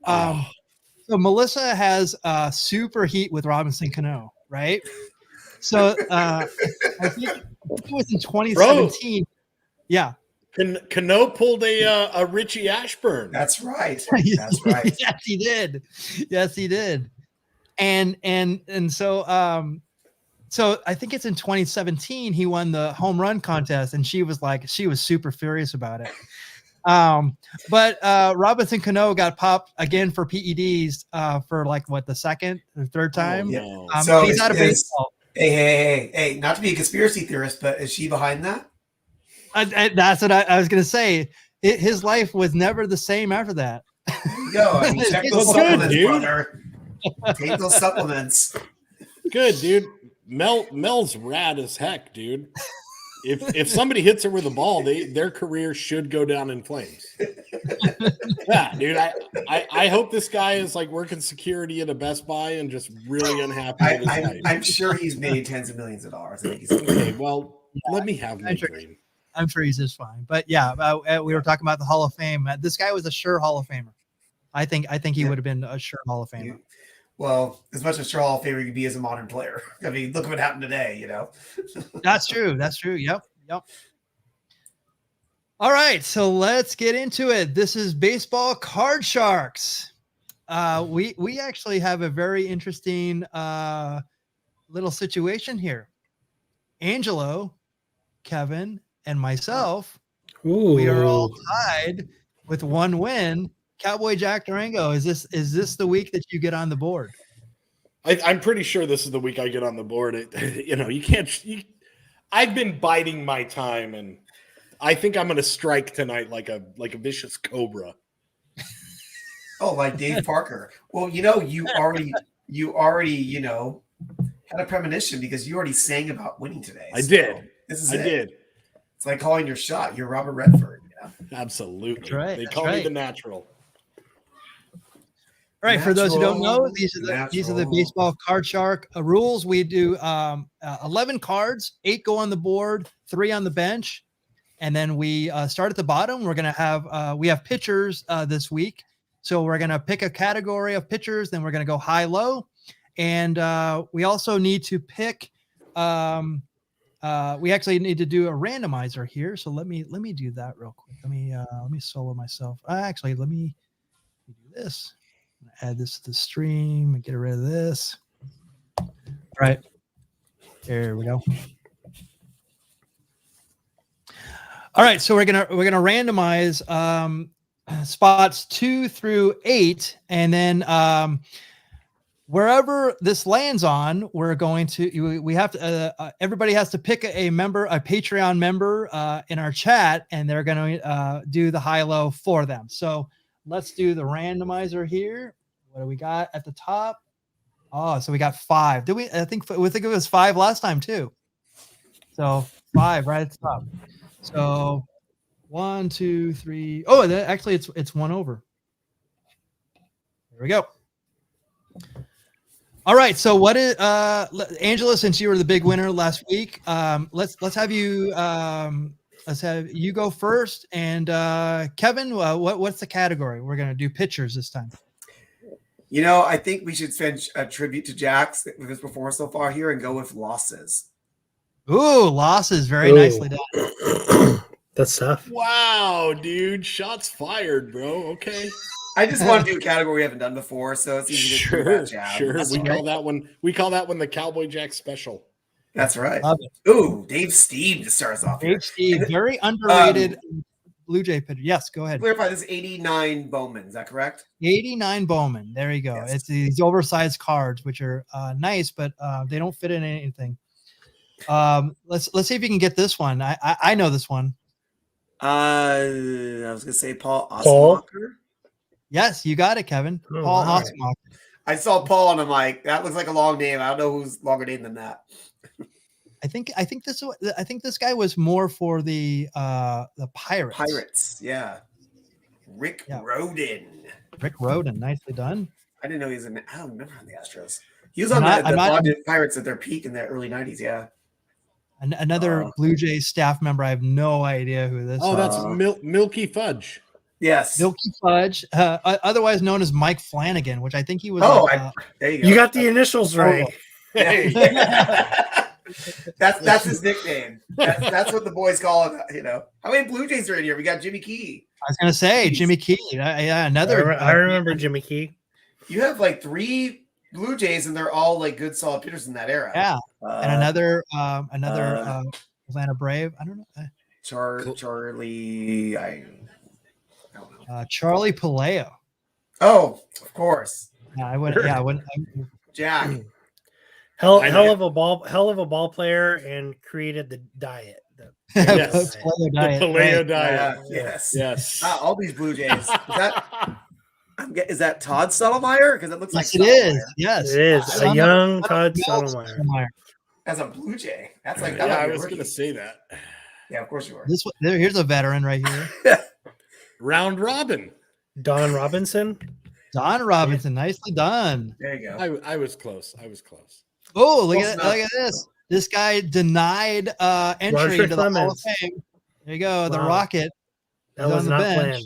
Speaker 5: so Melissa has super heat with Robinson Cano, right? So I think it was in 2017. Bro, yeah.
Speaker 4: Cano pulled a Richie Ashburn.
Speaker 6: That's right. That's right.
Speaker 5: Yes, he did. Yes, he did. And so so I think it's in 2017 he won the home run contest, and she was super furious about it. But Robinson Cano got popped again for PEDs for the second or third time.
Speaker 6: Yeah.
Speaker 5: So he's out of baseball.
Speaker 6: Hey, not to be a conspiracy theorist, but is she behind that?
Speaker 5: That's what I was going to say. His life was never the same after that.
Speaker 6: There you go. I mean, check those supplements, brother. Take those supplements.
Speaker 4: Good, dude. Mel's rad as heck, dude. If somebody hits her with a ball, their career should go down in flames. Yeah, dude. I hope this guy is working security at a Best Buy and just really unhappy with his life.
Speaker 6: I'm sure he's made tens of millions of dollars. I think he's
Speaker 4: okay. Well, let me have my dream.
Speaker 5: I'm sure he's just fine. But yeah, we were talking about the Hall of Fame. This guy was a sure Hall of Famer. I think he would have been a sure Hall of Famer.
Speaker 6: Well, as much as sure Hall of Famer you could be as a modern player. I mean, look at what happened today,
Speaker 5: That's true. That's true. Yep. All right, so let's get into it. This is Baseball Card Sharks. We actually have a very interesting little situation here. Angelo, Kevin, and myself, we are all tied with 1 win. Cowboy Jack Durango, is this the week that you get on the board?
Speaker 4: I'm pretty sure this is the week I get on the board. You can't. I've been biding my time, and I think I'm gonna strike tonight like a vicious cobra.
Speaker 6: Oh, like Dave Parker. Well, you already, had a premonition because you already sang about winning today.
Speaker 4: I did.
Speaker 6: This is
Speaker 4: I
Speaker 6: it.
Speaker 4: did.
Speaker 6: It's like calling your shot. You're Robert Redford.
Speaker 4: Absolutely.
Speaker 5: That's right.
Speaker 4: They
Speaker 5: That's
Speaker 4: call me
Speaker 5: right.
Speaker 4: the natural.
Speaker 5: All right, for those who don't know,
Speaker 6: Natural.
Speaker 5: these are the baseball card shark rules. We do 11 cards, 8 go on the board, 3 on the bench, and then we start at the bottom. We're gonna have we have pitchers this week, so we're gonna pick a category of pitchers. Then we're gonna go high low, and we also need to pick. We actually need to do a randomizer here. So let me do that real quick. Let me solo myself. Actually, let me do this. Add this to the stream and get rid of this. All right, there we go. All right, so we're gonna randomize spots 2 through 8, and then wherever this lands on, we're going to we have to everybody has to pick a Patreon member in our chat, and they're going to do the high low for them. So let's do the randomizer here. What do we got at the top? Oh, so we got 5. I think it was 5 last time too. So 5 right at the top. So 1, 2, 3. Oh, actually it's 1 over. There we go. All right. So what is Angelo? Since you were the big winner last week, let's have you go first. And Kevin, what's the category? We're gonna do pitchers this time.
Speaker 6: I think we should send a tribute to Jax with his performance so far here and go with losses.
Speaker 5: Ooh, losses. Very nicely done.
Speaker 1: That's tough.
Speaker 4: Wow, dude. Shots fired, bro. Okay.
Speaker 6: I just want to do a category we haven't done before, so it's easy to do that, Jab.
Speaker 4: Sure.
Speaker 6: That's
Speaker 4: We
Speaker 6: right.
Speaker 4: call that one the Cowboy Jack special.
Speaker 6: That's right.
Speaker 5: Love it.
Speaker 6: Ooh, Dave Steve to start us off here.
Speaker 5: Dave Steve, very underrated Blue Jay pitcher. Yes, go ahead.
Speaker 6: Clarify, this is 89 Bowman. Is that correct?
Speaker 5: 89 Bowman. There you go.
Speaker 6: Yes.
Speaker 5: It's these oversized cards, which are nice, but they don't fit in anything. Let's see if you can get this one. I know this one.
Speaker 6: I was gonna say Paul Osmacher.
Speaker 5: Yes, you got it, Kevin.
Speaker 1: Oh,
Speaker 5: Paul
Speaker 1: wow.
Speaker 5: Osmacher.
Speaker 6: I saw Paul and I'm like, that looks like a long name. I don't know who's longer name than that.
Speaker 5: I think this guy was more for the Pirates.
Speaker 6: Pirates, yeah. Rick Rhoden.
Speaker 5: Rick Rhoden, nicely done.
Speaker 6: I didn't know he was in. I don't remember on the Astros. He was on the Pirates at their peak in the early '90s. Yeah.
Speaker 5: Another Blue Jays staff member. I have no idea who this.
Speaker 4: Oh,
Speaker 5: is.
Speaker 4: that's Milky Fudge.
Speaker 6: Yes.
Speaker 5: Milky Fudge, otherwise known as Mike Flanagan, which I think he was.
Speaker 6: There you go.
Speaker 1: You got the initials right.
Speaker 4: Hey.
Speaker 6: That's his nickname. That's what the boys call him. How many Blue Jays are in here? We got Jimmy Key.
Speaker 5: I was gonna say Jimmy Key. Yeah, another.
Speaker 1: I remember Jimmy Key.
Speaker 6: You have like 3 Blue Jays, and they're all like good, solid pitchers in that era.
Speaker 5: Yeah, and another Atlanta Brave. I don't know.
Speaker 6: Charlie. I don't know.
Speaker 5: Charlie Paleo.
Speaker 6: Oh, of course.
Speaker 5: Yeah, I wouldn't. Yeah, I wouldn't.
Speaker 6: Jack.
Speaker 1: Hell of a ball player, and created the diet.
Speaker 4: Yes.
Speaker 5: Paleo
Speaker 4: The
Speaker 5: diet.
Speaker 4: Paleo
Speaker 5: right.
Speaker 4: diet.
Speaker 6: Yes.
Speaker 4: Yes.
Speaker 6: All these Blue Jays. Is that Todd Stottlemyre? Because it looks
Speaker 5: Yes,
Speaker 6: like
Speaker 5: it is.
Speaker 6: Stottlemyre.
Speaker 5: Yes,
Speaker 1: It is a young Todd
Speaker 5: Stottlemyre.
Speaker 1: Stottlemyre.
Speaker 6: As a Blue Jay. That's like
Speaker 4: Yeah, I was going to say that.
Speaker 6: Yeah, of course you are.
Speaker 5: Here's a veteran right here.
Speaker 4: Round robin.
Speaker 1: Don Robinson.
Speaker 5: Don Robinson, nicely done.
Speaker 6: There you go.
Speaker 4: I was close.
Speaker 5: Oh, look at this. This guy denied entry
Speaker 1: Roger
Speaker 5: into the Hall of
Speaker 1: Clemens.
Speaker 5: Fame. There you go. The
Speaker 1: Wow.
Speaker 5: Rocket.
Speaker 1: That
Speaker 5: He's
Speaker 1: was
Speaker 5: on the
Speaker 1: not
Speaker 5: bench.
Speaker 1: planned.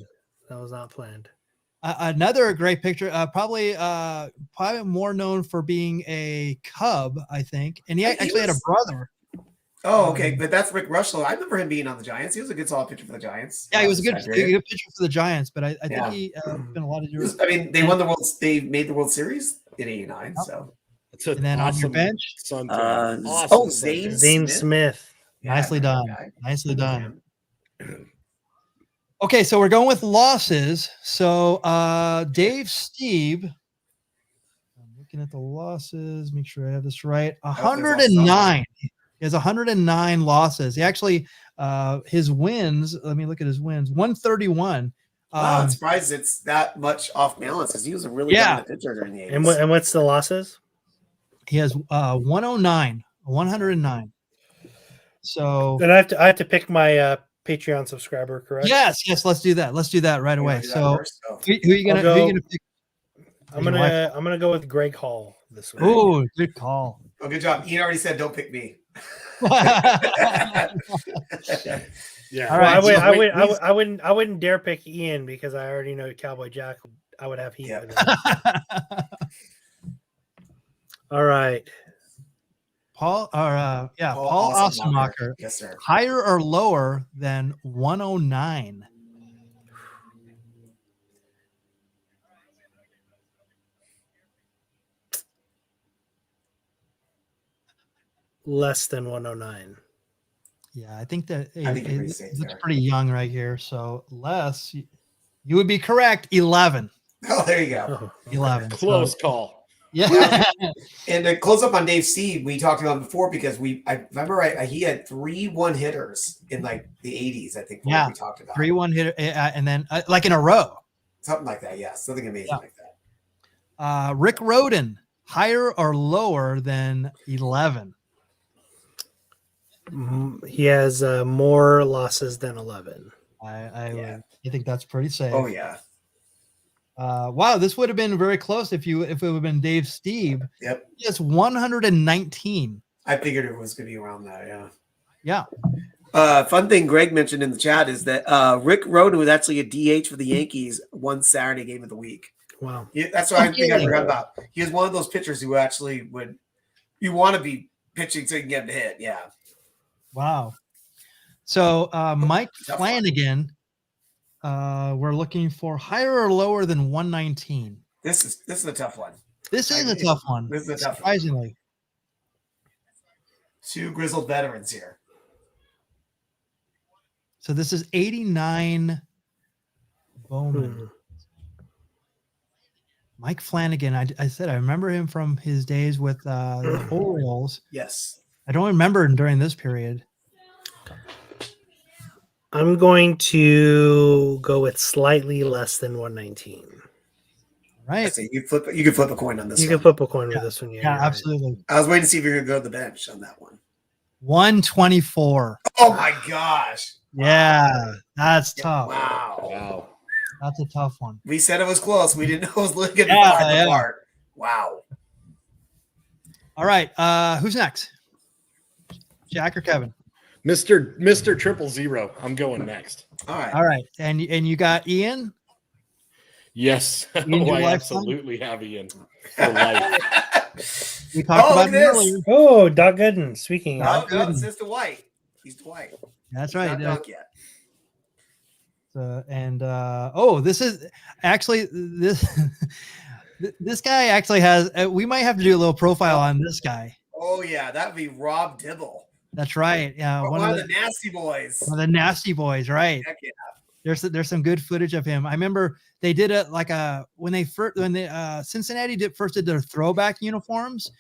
Speaker 1: That was not planned.
Speaker 5: Another great picture. Probably more known for being a Cub, I think. And he actually had a brother.
Speaker 6: Oh, okay. But that's Rick Rushlow. I remember him being on the Giants. He was a good solid pitcher for the Giants.
Speaker 5: Yeah, he was a good
Speaker 6: Period.
Speaker 5: pitcher for the Giants, but I
Speaker 6: Yeah.
Speaker 5: think he been a lot of
Speaker 6: He was- I mean, they won the World. They made the World Series in '89. So
Speaker 4: It's an
Speaker 5: And then on your
Speaker 4: awesome
Speaker 5: bench?
Speaker 4: Sun
Speaker 6: Zane
Speaker 1: Zane Smith.
Speaker 6: yeah,
Speaker 5: Nicely
Speaker 6: I
Speaker 5: done.
Speaker 6: remember that guy.
Speaker 5: Nicely done. Okay, so we're going with losses. So Dave Steve, I'm looking at the losses, make sure I have this right. 109. He has 109 losses. He actually His wins, let me look at his wins. 131.
Speaker 6: Wow, I'm surprised it's that much off balance because he was a really dominant pitcher during the 80s.
Speaker 1: And what's the losses?
Speaker 5: He has 109. So
Speaker 1: then I have to pick my Patreon subscriber, correct?
Speaker 5: Yes, let's do that. Let's do that right away. So who are you gonna pick?
Speaker 1: I'm gonna go with Greg Hall this week.
Speaker 5: Oh, good call.
Speaker 6: Oh, good job. Ian already said don't pick me.
Speaker 4: Yeah.
Speaker 5: All right.
Speaker 1: I wouldn't dare pick Ian because I already know Cowboy Jack. I would have heat with him. All right.
Speaker 5: Paul Ossenmacher.
Speaker 6: Yes, sir.
Speaker 5: Higher or lower than 109?
Speaker 1: Less than 109.
Speaker 5: Yeah, I think that
Speaker 6: I think you're
Speaker 5: it's pretty young right here. So less, you would be correct. 11.
Speaker 6: Oh, there you go.
Speaker 5: 11.
Speaker 4: Close call.
Speaker 5: Yeah.
Speaker 6: And to close up on Dave Steve, we talked about him before because I remember he had 3 1-hitters in like the 80s, I think.
Speaker 5: Yeah,
Speaker 6: we talked about
Speaker 5: 3 1-hitter, and then like in a row.
Speaker 6: something like that. Yeah, something amazing like
Speaker 5: that. Rick Rhoden, higher or lower than 11?
Speaker 1: He has more losses than 11.
Speaker 5: I think that's pretty safe.
Speaker 6: Oh yeah.
Speaker 5: Wow, this would have been very close if it would have been Dave Steve.
Speaker 6: Yep.
Speaker 5: He has 119.
Speaker 6: I figured it was going to be around that.
Speaker 5: Yeah.
Speaker 6: Fun thing Greg mentioned in the chat is that Rick Rhoden was actually a DH for the Yankees one Saturday game of the week.
Speaker 1: Wow.
Speaker 6: That's what I think I forgot about. He was one of those pitchers who actually you want to be pitching so you can get him to hit. Yeah.
Speaker 5: Wow. So Mike Flanagan, we're looking for higher or lower than 119.
Speaker 6: This is a tough one.
Speaker 5: This is a tough one.
Speaker 6: This is a tough
Speaker 5: surprisingly.
Speaker 6: one. 2 grizzled veterans here.
Speaker 5: So this is 89 Bowman. Mike Flanagan. I said I remember him from his days with the Orioles.
Speaker 6: Yes.
Speaker 5: I don't remember him during this period.
Speaker 1: I'm going to go with slightly less than 119.
Speaker 5: Right.
Speaker 6: You can flip a coin on this.
Speaker 1: You can flip a coin with this one.
Speaker 5: Yeah, absolutely.
Speaker 6: I was waiting to see if you're going to go to the bench on that one.
Speaker 5: 124.
Speaker 6: Oh my gosh.
Speaker 5: Yeah, that's tough.
Speaker 6: Wow.
Speaker 5: That's a tough one.
Speaker 6: We said it was close. We didn't know it was looking apart. Wow.
Speaker 5: All right. Who's next? Jack or Kevin?
Speaker 4: Mr. 000. I'm going next.
Speaker 6: All
Speaker 5: right. And you got Ian?
Speaker 4: Yes.
Speaker 5: Ian,
Speaker 4: I absolutely have Ian for life.
Speaker 5: We talked about it earlier.
Speaker 1: Oh, Doug Gooden. Speaking
Speaker 6: of Gooden. It's Dwight. He's Dwight.
Speaker 5: That's right.
Speaker 6: Not Doug yet.
Speaker 5: This is actually this guy actually has. We might have to do a little profile on this guy.
Speaker 6: Oh yeah, that'd be Rob Dibble.
Speaker 5: That's right. Yeah,
Speaker 6: one of the nasty boys.
Speaker 5: One of the nasty boys, right?
Speaker 6: Heck yeah.
Speaker 5: There's some good footage of him. I remember they did it like when Cincinnati first did their throwback uniforms.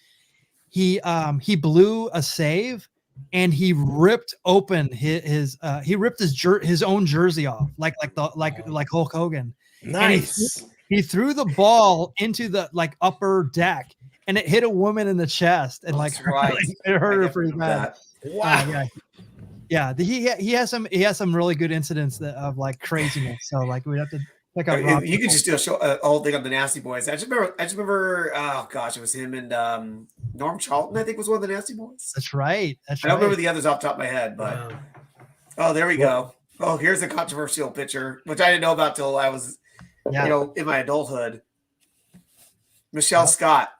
Speaker 5: He blew a save and he ripped open his own jersey off like Hulk Hogan.
Speaker 4: Nice.
Speaker 5: He threw the ball into the upper deck and it hit a woman in the chest and it hurt her pretty bad.
Speaker 6: Wow.
Speaker 5: Yeah. He has some really good incidents of craziness. So we have to check out Rob.
Speaker 6: You can just do a whole thing on the Nasty Boys. I just remember. Oh gosh, it was him and Norm Charlton. I think was one of the Nasty Boys.
Speaker 5: That's right.
Speaker 6: I don't remember the others off the top of my head, but oh, there we go. Oh, here's a controversial picture, which I didn't know about till I was, in my adulthood. Michelle Scott.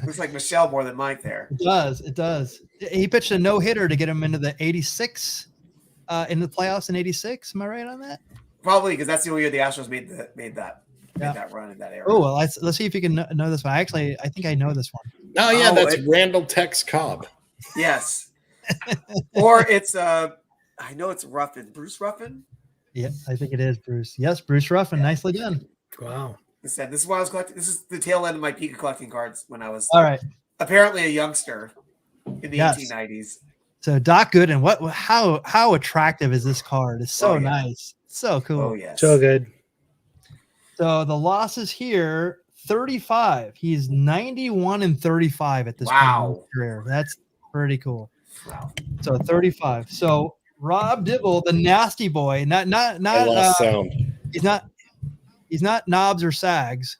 Speaker 6: Looks like Michelle more than Mike there.
Speaker 5: It does. He pitched a no-hitter to get him into the 86 in the playoffs in 86. Am I right on that?
Speaker 6: Probably, because that's the only year the Astros made that run in that era.
Speaker 5: Oh well, let's see if you can know this one. I think I know this one.
Speaker 4: Oh yeah, that's Randall Tex Cobb.
Speaker 6: Yes. Or it's I know it's Ruffin. Bruce Ruffin?
Speaker 5: Yeah, I think it is Bruce. Yes, Bruce Ruffin. Yeah. Nicely done.
Speaker 1: Wow.
Speaker 6: This is why I was collecting. This is the tail end of my peak of collecting cards when I was
Speaker 5: apparently
Speaker 6: a youngster in the 1890s.
Speaker 5: So Doc Gooden, how attractive is this card? It's so
Speaker 6: Oh, yeah.
Speaker 5: nice. So cool.
Speaker 6: Oh yes.
Speaker 1: So good.
Speaker 5: So the losses here, 35. He's 91 and 35 at this point in
Speaker 6: Wow.
Speaker 5: his career. That's pretty cool.
Speaker 6: Wow.
Speaker 5: So 35. So Rob Dibble, the nasty boy,
Speaker 4: I lost sound.
Speaker 5: he's not knobs or sags.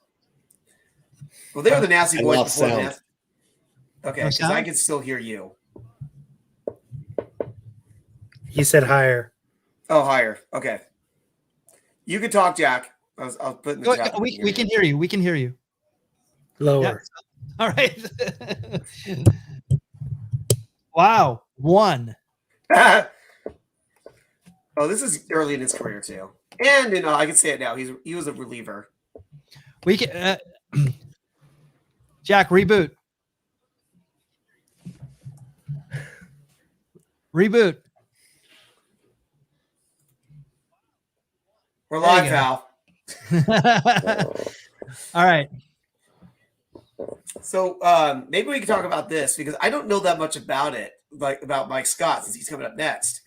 Speaker 6: Well, they were the nasty
Speaker 4: I
Speaker 6: boys
Speaker 4: lost
Speaker 6: before
Speaker 4: sound.
Speaker 6: nasty. Okay,
Speaker 5: No
Speaker 6: because I
Speaker 5: sound?
Speaker 6: can still hear you.
Speaker 1: He said higher.
Speaker 6: Oh, higher. Okay. You can talk, Jack. I'll put in the chat.
Speaker 5: We can hear you. We can hear you.
Speaker 1: Lower.
Speaker 5: All right. Wow. 1.
Speaker 6: Oh, this is early in his career too. And I can say it now. He was a reliever.
Speaker 5: We can Jack, reboot. Reboot.
Speaker 6: We're
Speaker 5: There you
Speaker 6: live,
Speaker 5: go.
Speaker 6: pal.
Speaker 5: All right.
Speaker 6: So maybe we can talk about this because I don't know that much about it, like about Mike Scott, since he's coming up next.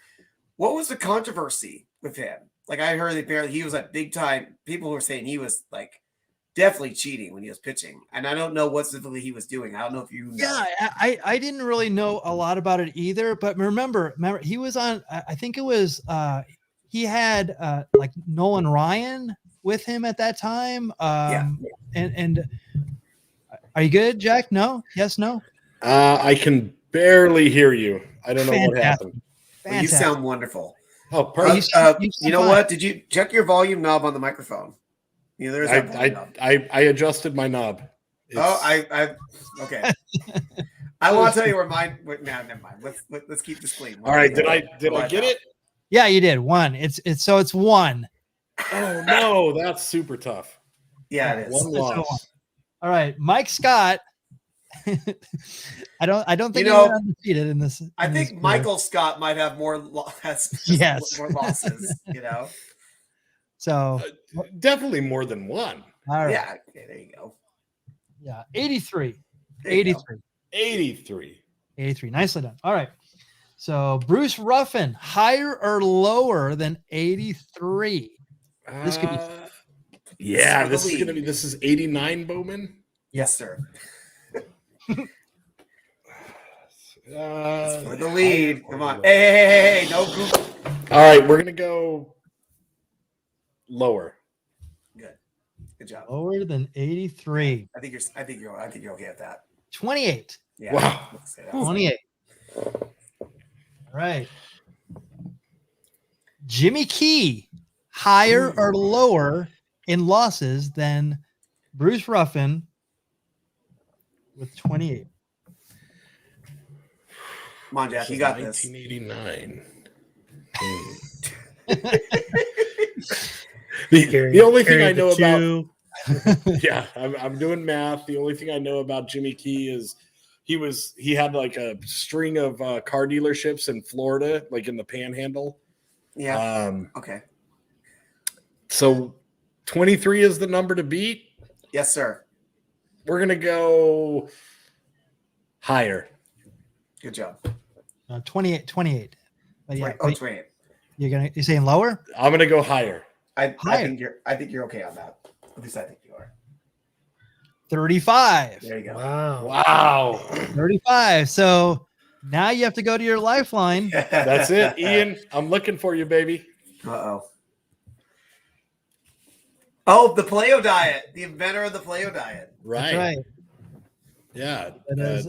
Speaker 6: What was the controversy with him? Like I heard apparently he was like big time. People were saying he was like definitely cheating when he was pitching, and I don't know what specifically he was doing. I don't know if you know.
Speaker 5: Yeah, I didn't really know a lot about it either, but remember he was on. I think it was he had like Nolan Ryan with him at that time. And are you good, Jack? No? Yes, no?
Speaker 4: I can barely hear you. I don't know what happened.
Speaker 6: Well, you sound wonderful.
Speaker 4: Oh, perfect.
Speaker 6: You know what? Did you check your volume knob on the microphone? Yeah, there's that volume knob.
Speaker 4: I adjusted my knob.
Speaker 6: I okay. I want to tell you where mine. Never mind. Let's keep this clean.
Speaker 4: All right. Did I get it?
Speaker 5: Yeah, you did. 1. It's 1.
Speaker 4: Oh no, that's super tough.
Speaker 6: Yeah, it is.
Speaker 4: One loss.
Speaker 5: All right, Mike Scott. I don't think
Speaker 6: You know,
Speaker 5: he's undefeated in this.
Speaker 6: I think
Speaker 5: career.
Speaker 6: Michael Scott might have more
Speaker 5: Yes.
Speaker 6: more losses.
Speaker 5: So
Speaker 4: Definitely more than one.
Speaker 5: all right.
Speaker 6: Yeah. Okay, there you go.
Speaker 5: Yeah. 83.
Speaker 6: There you go.
Speaker 5: 83.
Speaker 4: 83.
Speaker 5: Nicely done. All right. So Bruce Ruffin, higher or lower than 83? This could be.
Speaker 4: Yeah,
Speaker 6: This is
Speaker 4: this is 89, Bowman.
Speaker 6: Yes, sir.
Speaker 4: For
Speaker 6: For the lead. Come on. Hey, no Google.
Speaker 4: All right, we're gonna go lower.
Speaker 6: Good job.
Speaker 5: Lower than 83.
Speaker 6: I think you're okay at that.
Speaker 5: 28.
Speaker 6: Yeah.
Speaker 4: Wow.
Speaker 6: let's say that.
Speaker 5: 28. All right. Jimmy Key, higher or lower in losses than Bruce Ruffin with 28.
Speaker 6: Come on, Jack. You got this.
Speaker 4: 1989. The only thing I know about yeah, I'm doing math. The only thing I know about Jimmy Key is he had like a string of car dealerships in Florida, like in the Panhandle.
Speaker 6: Yeah. Okay.
Speaker 4: So 23 is the number to beat.
Speaker 6: Yes, sir.
Speaker 4: We're gonna go higher.
Speaker 6: Good job.
Speaker 5: 28. But yeah,
Speaker 6: 28.
Speaker 5: you're saying lower?
Speaker 4: I'm gonna go higher.
Speaker 6: I
Speaker 5: Higher.
Speaker 6: think you're okay on that. At least I think you are.
Speaker 5: 35.
Speaker 6: There you go.
Speaker 4: Wow.
Speaker 5: 35. So now you have to go to your lifeline.
Speaker 4: That's it, Ian. I'm looking for you, baby.
Speaker 6: Uh-oh. Oh, the Paleo diet. The inventor of the Paleo diet.
Speaker 4: Right.
Speaker 5: That's right.
Speaker 4: Yeah.
Speaker 5: That is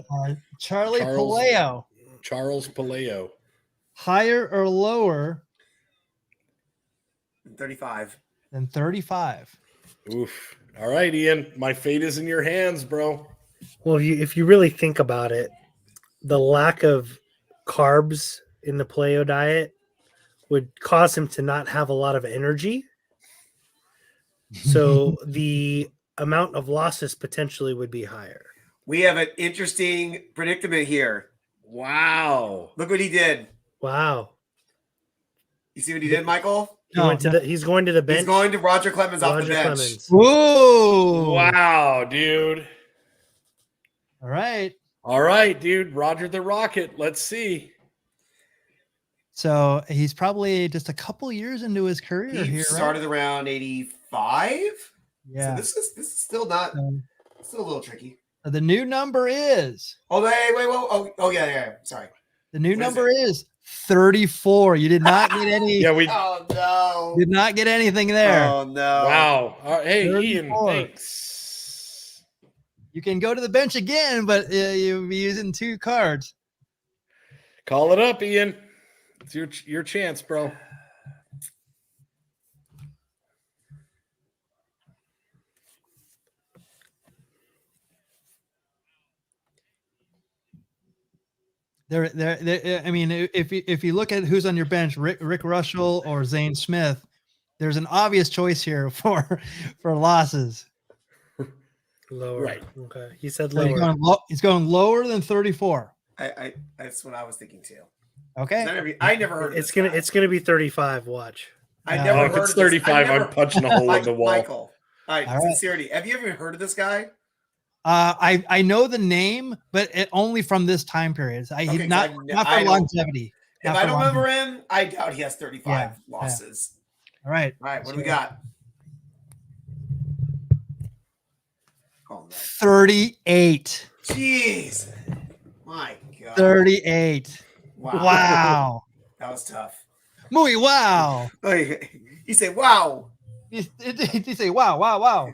Speaker 5: Charlie
Speaker 4: Charles-
Speaker 5: Paleo.
Speaker 4: Charles Paleo.
Speaker 5: Higher or lower
Speaker 6: 35.
Speaker 5: than 35?
Speaker 4: Oof. All right, Ian. My fate is in your hands, bro.
Speaker 1: Well, if you really think about it, the lack of carbs in the paleo diet would cause him to not have a lot of energy. So the amount of losses potentially would be higher.
Speaker 6: We have an interesting predicament here.
Speaker 4: Wow.
Speaker 6: Look what he did.
Speaker 1: Wow.
Speaker 6: You see what he did, Michael?
Speaker 1: He's going to the bench.
Speaker 6: He's going to Roger Clemens off the
Speaker 1: Roger
Speaker 6: bench.
Speaker 1: Clemens.
Speaker 5: Whoa.
Speaker 4: Wow, dude.
Speaker 5: All right.
Speaker 4: All right, dude. Roger the Rocket. Let's see.
Speaker 5: So he's probably just a couple years into his career
Speaker 6: He
Speaker 5: here.
Speaker 6: started around 85.
Speaker 5: Yeah.
Speaker 6: So this is still not still a little tricky.
Speaker 5: So the new number is.
Speaker 6: Oh, wait. Oh, yeah. Sorry.
Speaker 5: The new
Speaker 6: What is
Speaker 5: number is 34. You did not get any.
Speaker 4: Yeah, we.
Speaker 6: Oh no.
Speaker 5: Did not get anything there.
Speaker 6: Oh no.
Speaker 4: Wow. Hey,
Speaker 5: 34.
Speaker 4: Ian. Thanks.
Speaker 5: You can go to the bench again, but you'll be using 2 cards.
Speaker 4: Call it up, Ian. It's your chance, bro.
Speaker 5: I mean, if you look at who's on your bench, Rick Russell or Zane Smith, there's an obvious choice here for losses.
Speaker 1: Lower.
Speaker 4: Right.
Speaker 1: Okay. He said
Speaker 5: So
Speaker 1: lower.
Speaker 5: he's going lower than 34.
Speaker 6: I that's what I was thinking too.
Speaker 5: Okay.
Speaker 6: I never heard of
Speaker 1: It's
Speaker 6: this
Speaker 1: gonna
Speaker 6: guy.
Speaker 1: it's gonna be 35. Watch.
Speaker 6: I
Speaker 5: Oh,
Speaker 6: never
Speaker 4: if
Speaker 6: heard
Speaker 4: it's
Speaker 6: of this.
Speaker 4: 35, I'm punching a hole in the wall.
Speaker 6: Michael. All right,
Speaker 5: All right.
Speaker 6: sincerity. Have you ever heard of this guy?
Speaker 5: I know the name, but only from this time period.
Speaker 6: Okay,
Speaker 5: Not
Speaker 6: I
Speaker 5: for
Speaker 6: don't-
Speaker 5: longevity.
Speaker 6: If
Speaker 5: Not
Speaker 6: I
Speaker 5: for
Speaker 6: don't
Speaker 5: longevity.
Speaker 6: remember him, I doubt he has 35
Speaker 5: Yeah,
Speaker 6: losses.
Speaker 5: All right.
Speaker 6: All right, what do we got? Oh, no.
Speaker 5: 38.
Speaker 6: Jeez. My God.
Speaker 5: 38. Wow.
Speaker 6: That was tough.
Speaker 5: Muy wow.
Speaker 6: Oh, you say, wow.
Speaker 5: You say wow, wow, wow.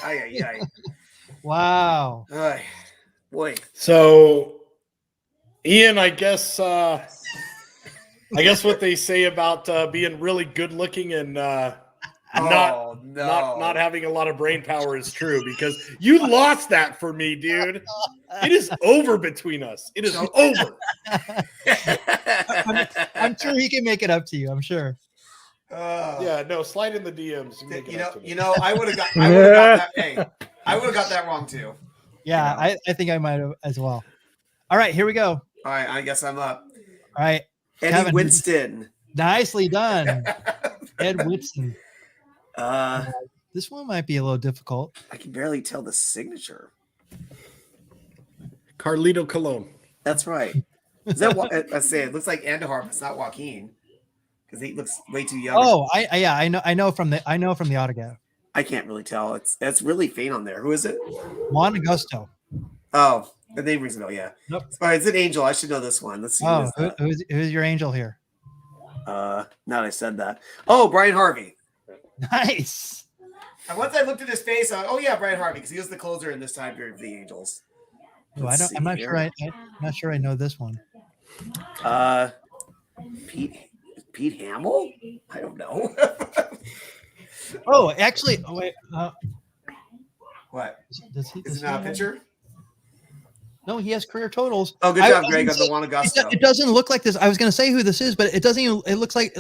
Speaker 6: Ay.
Speaker 5: Wow.
Speaker 6: Ay. Boy.
Speaker 4: So, Ian, I guess what they say about being really good looking and not having a lot of brain power is true, because you lost that for me, dude. It is over between us. It is over.
Speaker 5: I'm sure he can make it up to you. I'm sure.
Speaker 4: Yeah, no, slide in the DMs. And make it up to me.
Speaker 6: I would have got that. Hey, I would have got that wrong too.
Speaker 5: Yeah, I think I might have as well. All right, here we go.
Speaker 6: All right, I guess I'm up.
Speaker 5: All right.
Speaker 6: Eddie
Speaker 5: Kevin,
Speaker 6: Winston.
Speaker 5: Nicely done. Ed Whitson.
Speaker 6: I
Speaker 5: This one might be a little difficult.
Speaker 6: can barely tell the signature.
Speaker 4: Carlito Colon.
Speaker 6: That's right. Is that what I say? It looks like Andahar, but it's not Joaquin, because he looks way too young.
Speaker 5: Oh, I know from the autograph.
Speaker 6: I can't really tell. It's really faint on there. Who is it?
Speaker 5: Juan Augusto.
Speaker 6: Oh, the name rings a bell. Yeah.
Speaker 5: Nope.
Speaker 6: All right, it's an Angel. I should know this one. Let's see.
Speaker 5: Oh, who's your angel here?
Speaker 6: Now that I said that. Oh, Brian Harvey.
Speaker 5: Nice.
Speaker 6: And once I looked at his face, oh yeah, Brian Harvey, because he was the closer in this time period for the Angels.
Speaker 5: Oh, I'm not sure. I'm not sure I know this one.
Speaker 6: Pete Hamill? I don't know.
Speaker 5: Oh, actually, wait.
Speaker 6: What?
Speaker 5: Does he?
Speaker 6: Is it not a pitcher?
Speaker 5: No, he has career totals.
Speaker 6: Oh, good
Speaker 5: I
Speaker 6: job,
Speaker 5: was
Speaker 6: Greg,
Speaker 5: gonna
Speaker 6: on the
Speaker 5: say,
Speaker 6: Juan Augusto.
Speaker 5: It doesn't look like this. I was going to say who this is, but it doesn't even. It looks like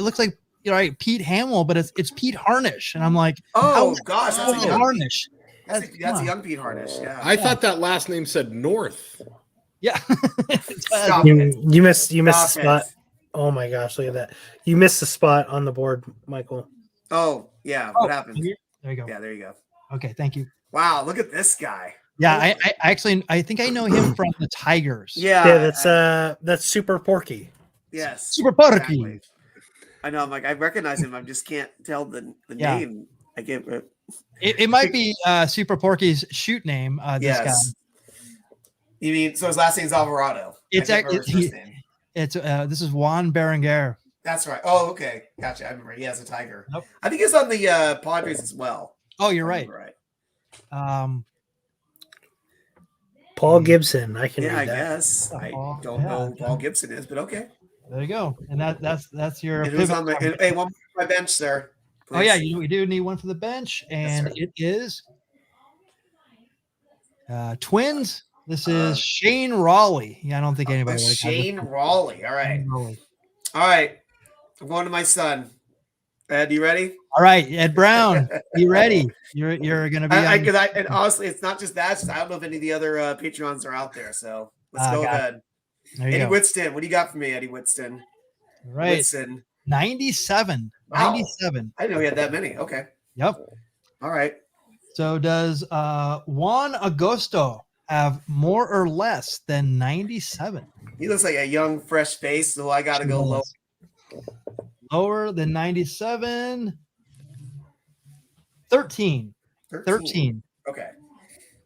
Speaker 5: right, Pete Hamill, but it's Pete Harnish, and I'm like,
Speaker 6: Oh gosh, that's
Speaker 5: Pete
Speaker 6: a young,
Speaker 5: Harnish.
Speaker 6: that's a young Pete Harnish. Yeah.
Speaker 4: I thought that last name said North.
Speaker 5: Yeah.
Speaker 6: Stop
Speaker 1: You,
Speaker 6: it.
Speaker 1: you missed the
Speaker 6: Stop
Speaker 1: spot.
Speaker 6: it.
Speaker 1: Oh my gosh, look at that. You missed the spot on the board, Michael.
Speaker 6: Oh yeah. What happened?
Speaker 5: There you go.
Speaker 6: Yeah, there you go.
Speaker 5: Okay, thank you.
Speaker 6: Wow, look at this guy.
Speaker 5: Yeah, I actually think I know him from the Tigers.
Speaker 6: Yeah.
Speaker 1: Yeah, that's Super Porky.
Speaker 6: Yes.
Speaker 5: Super Porky.
Speaker 6: Exactly. I know. I'm like, I recognize him. I just can't tell the
Speaker 5: Yeah.
Speaker 6: name. I get
Speaker 5: It might be Super Porky's shoot name. This guy.
Speaker 6: You mean so his last name's Alvarado?
Speaker 5: It's
Speaker 6: I can't remember his first name.
Speaker 5: It's this is Juan Berenguer.
Speaker 6: That's right. Oh, okay. Gotcha. I remember he has a tiger.
Speaker 5: Nope.
Speaker 6: I think he's on the Padres as well.
Speaker 5: Oh, you're
Speaker 6: I
Speaker 5: right.
Speaker 6: remember
Speaker 1: Paul Gibson. I can
Speaker 6: Yeah, I
Speaker 1: read that.
Speaker 6: guess. I
Speaker 5: Paul-
Speaker 6: don't
Speaker 5: yeah.
Speaker 6: know who Paul Gibson is, but okay.
Speaker 5: There you go. And that's your.
Speaker 6: And who's
Speaker 5: pivot
Speaker 6: on my
Speaker 5: card.
Speaker 6: hey, one more on my bench, sir.
Speaker 5: Oh yeah,
Speaker 6: please.
Speaker 5: we do need one for the bench, and
Speaker 6: sir.
Speaker 5: it is Twins. This is Shane Raleigh. Yeah, I don't think anybody. would've got this
Speaker 6: Shane
Speaker 5: one.
Speaker 6: Raleigh. All right.
Speaker 5: Shane Raleigh.
Speaker 6: All right. I'm going to my son. Ed, you ready?
Speaker 5: All right, Ed Brown, you ready? You're gonna be.
Speaker 6: And honestly, it's not just that. It's just, I don't know if any of the other Patreons are out there. So let's go
Speaker 5: got it.
Speaker 6: ahead.
Speaker 5: There you
Speaker 6: Eddie
Speaker 5: go.
Speaker 6: Whitston, what do you got for me, Eddie Whitston?
Speaker 5: Right,
Speaker 6: Whitston.
Speaker 5: 97.
Speaker 6: Wow.
Speaker 5: 97.
Speaker 6: I didn't know he had that many. Okay.
Speaker 5: Yep.
Speaker 6: All right.
Speaker 5: So does Juan Augusto have more or less than 97?
Speaker 6: He looks like a young, fresh face, so I got to go low.
Speaker 5: Lower than 97. 13. 13.
Speaker 6: Okay.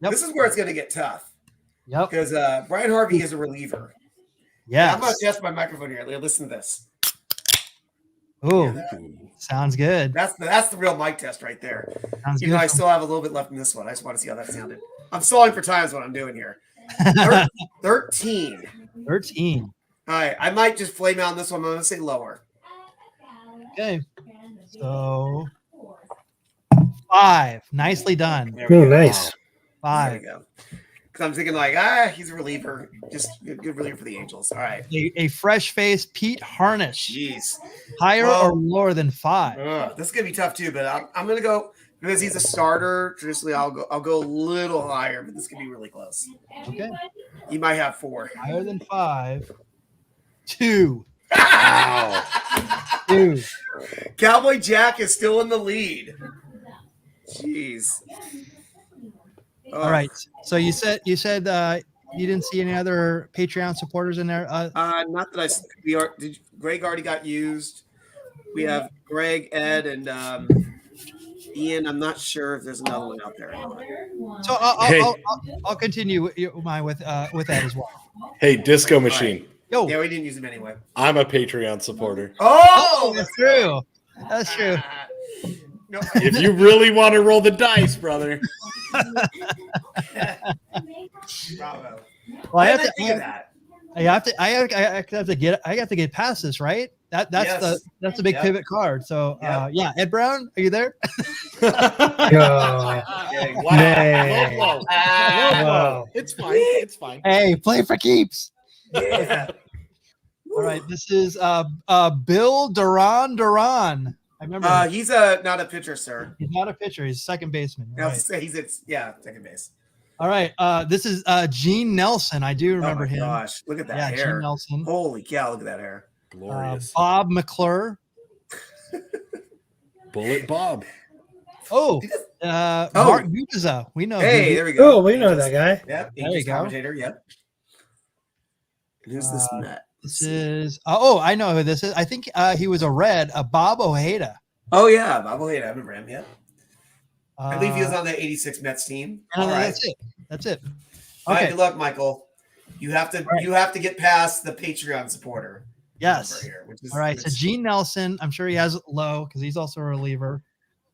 Speaker 5: Yep.
Speaker 6: This is where it's going to get tough
Speaker 5: Yep.
Speaker 6: because Brian Harvey is a reliever.
Speaker 5: Yeah.
Speaker 6: I'm going to test my microphone here. Listen to this.
Speaker 5: Oh, sounds good.
Speaker 6: That's the real mic test right there.
Speaker 5: Sounds
Speaker 6: Even though I
Speaker 5: good.
Speaker 6: still have a little bit left in this one. I just want to see how that sounded. I'm stalling for time is what I'm doing here. 13.
Speaker 5: 13.
Speaker 6: All right. I might just flame out on this one. I'm going to say lower.
Speaker 5: Okay. So 5. Nicely done.
Speaker 6: There we
Speaker 1: Oh,
Speaker 6: go.
Speaker 1: nice.
Speaker 6: There
Speaker 5: 5.
Speaker 6: we go. Because I'm thinking he's a reliever. Just good reliever for the Angels. All right.
Speaker 5: A fresh face, Pete Harnish.
Speaker 6: Jeez.
Speaker 5: Higher
Speaker 6: Well-
Speaker 5: or lower than 5?
Speaker 6: This is gonna be tough too, but I'm gonna go because he's a starter. Traditionally, I'll go a little higher, but this could be really close.
Speaker 5: Okay.
Speaker 6: He might have 4.
Speaker 5: Higher than 5. 2.
Speaker 3: Wow.
Speaker 5: 2.
Speaker 6: Cowboy Jack is still in the lead. Jeez.
Speaker 5: All right. So you said you didn't see any other Patreon supporters in there.
Speaker 6: Not that Greg already got used. We have Greg, Ed, and Ian. I'm not sure if there's another one out there.
Speaker 5: So I'll continue with that as well.
Speaker 4: Hey, Disco Machine.
Speaker 5: Yo.
Speaker 6: Yeah, we didn't use him anyway.
Speaker 4: I'm a Patreon supporter.
Speaker 6: Oh,
Speaker 5: That's true. That's true.
Speaker 6: No,
Speaker 4: If you really want to roll the dice, brother.
Speaker 6: bravo.
Speaker 5: Well,
Speaker 6: I didn't think of that.
Speaker 5: I have to get past this, right? That's
Speaker 6: Yes.
Speaker 5: the big
Speaker 6: Yep.
Speaker 5: pivot card. So
Speaker 6: Yep.
Speaker 5: Ed Brown, are you there?
Speaker 1: Oh,
Speaker 6: Okay.
Speaker 4: Wow.
Speaker 1: Man.
Speaker 4: Low blow.
Speaker 1: wow.
Speaker 4: It's fine. It's fine.
Speaker 5: Hey, play for keeps.
Speaker 6: Yeah.
Speaker 5: All right, this is Bill Duran. I remember
Speaker 6: He's not a pitcher, sir.
Speaker 5: he's not a pitcher. He's a second baseman.
Speaker 6: I
Speaker 5: Right.
Speaker 6: was gonna say second base.
Speaker 5: All right. This is Gene Nelson. I do remember
Speaker 6: oh my
Speaker 5: him.
Speaker 6: Gosh, look at that
Speaker 5: Yeah, Gene
Speaker 6: hair.
Speaker 5: Nelson.
Speaker 6: Holy cow, look at that hair.
Speaker 4: Glorious.
Speaker 5: Bob McClure.
Speaker 4: Bullet Bob.
Speaker 5: Oh, Mark Gupta. We know.
Speaker 6: Hey,
Speaker 5: Gupta.
Speaker 6: there we go.
Speaker 1: Oh, we know that guy.
Speaker 6: Yep,
Speaker 5: There you
Speaker 6: Angels
Speaker 5: go.
Speaker 6: commentator. Yep. And who's this nut?
Speaker 5: This is I know who this is. I think he was a Red, Bob Ojeda.
Speaker 6: Oh yeah, Bob Wade. I remember him. Yep. I believe he was
Speaker 5: Uh,
Speaker 6: on the '86 Mets team.
Speaker 5: no,
Speaker 6: All right.
Speaker 5: That's it. That's it.
Speaker 6: All right.
Speaker 5: Okay.
Speaker 6: Good luck, Michael. You have to
Speaker 5: right.
Speaker 6: you have to get past the Patreon supporter.
Speaker 5: Yes.
Speaker 6: number here, which is,
Speaker 5: All right. So Gene Nelson, I'm sure he has it low because he's also a reliever.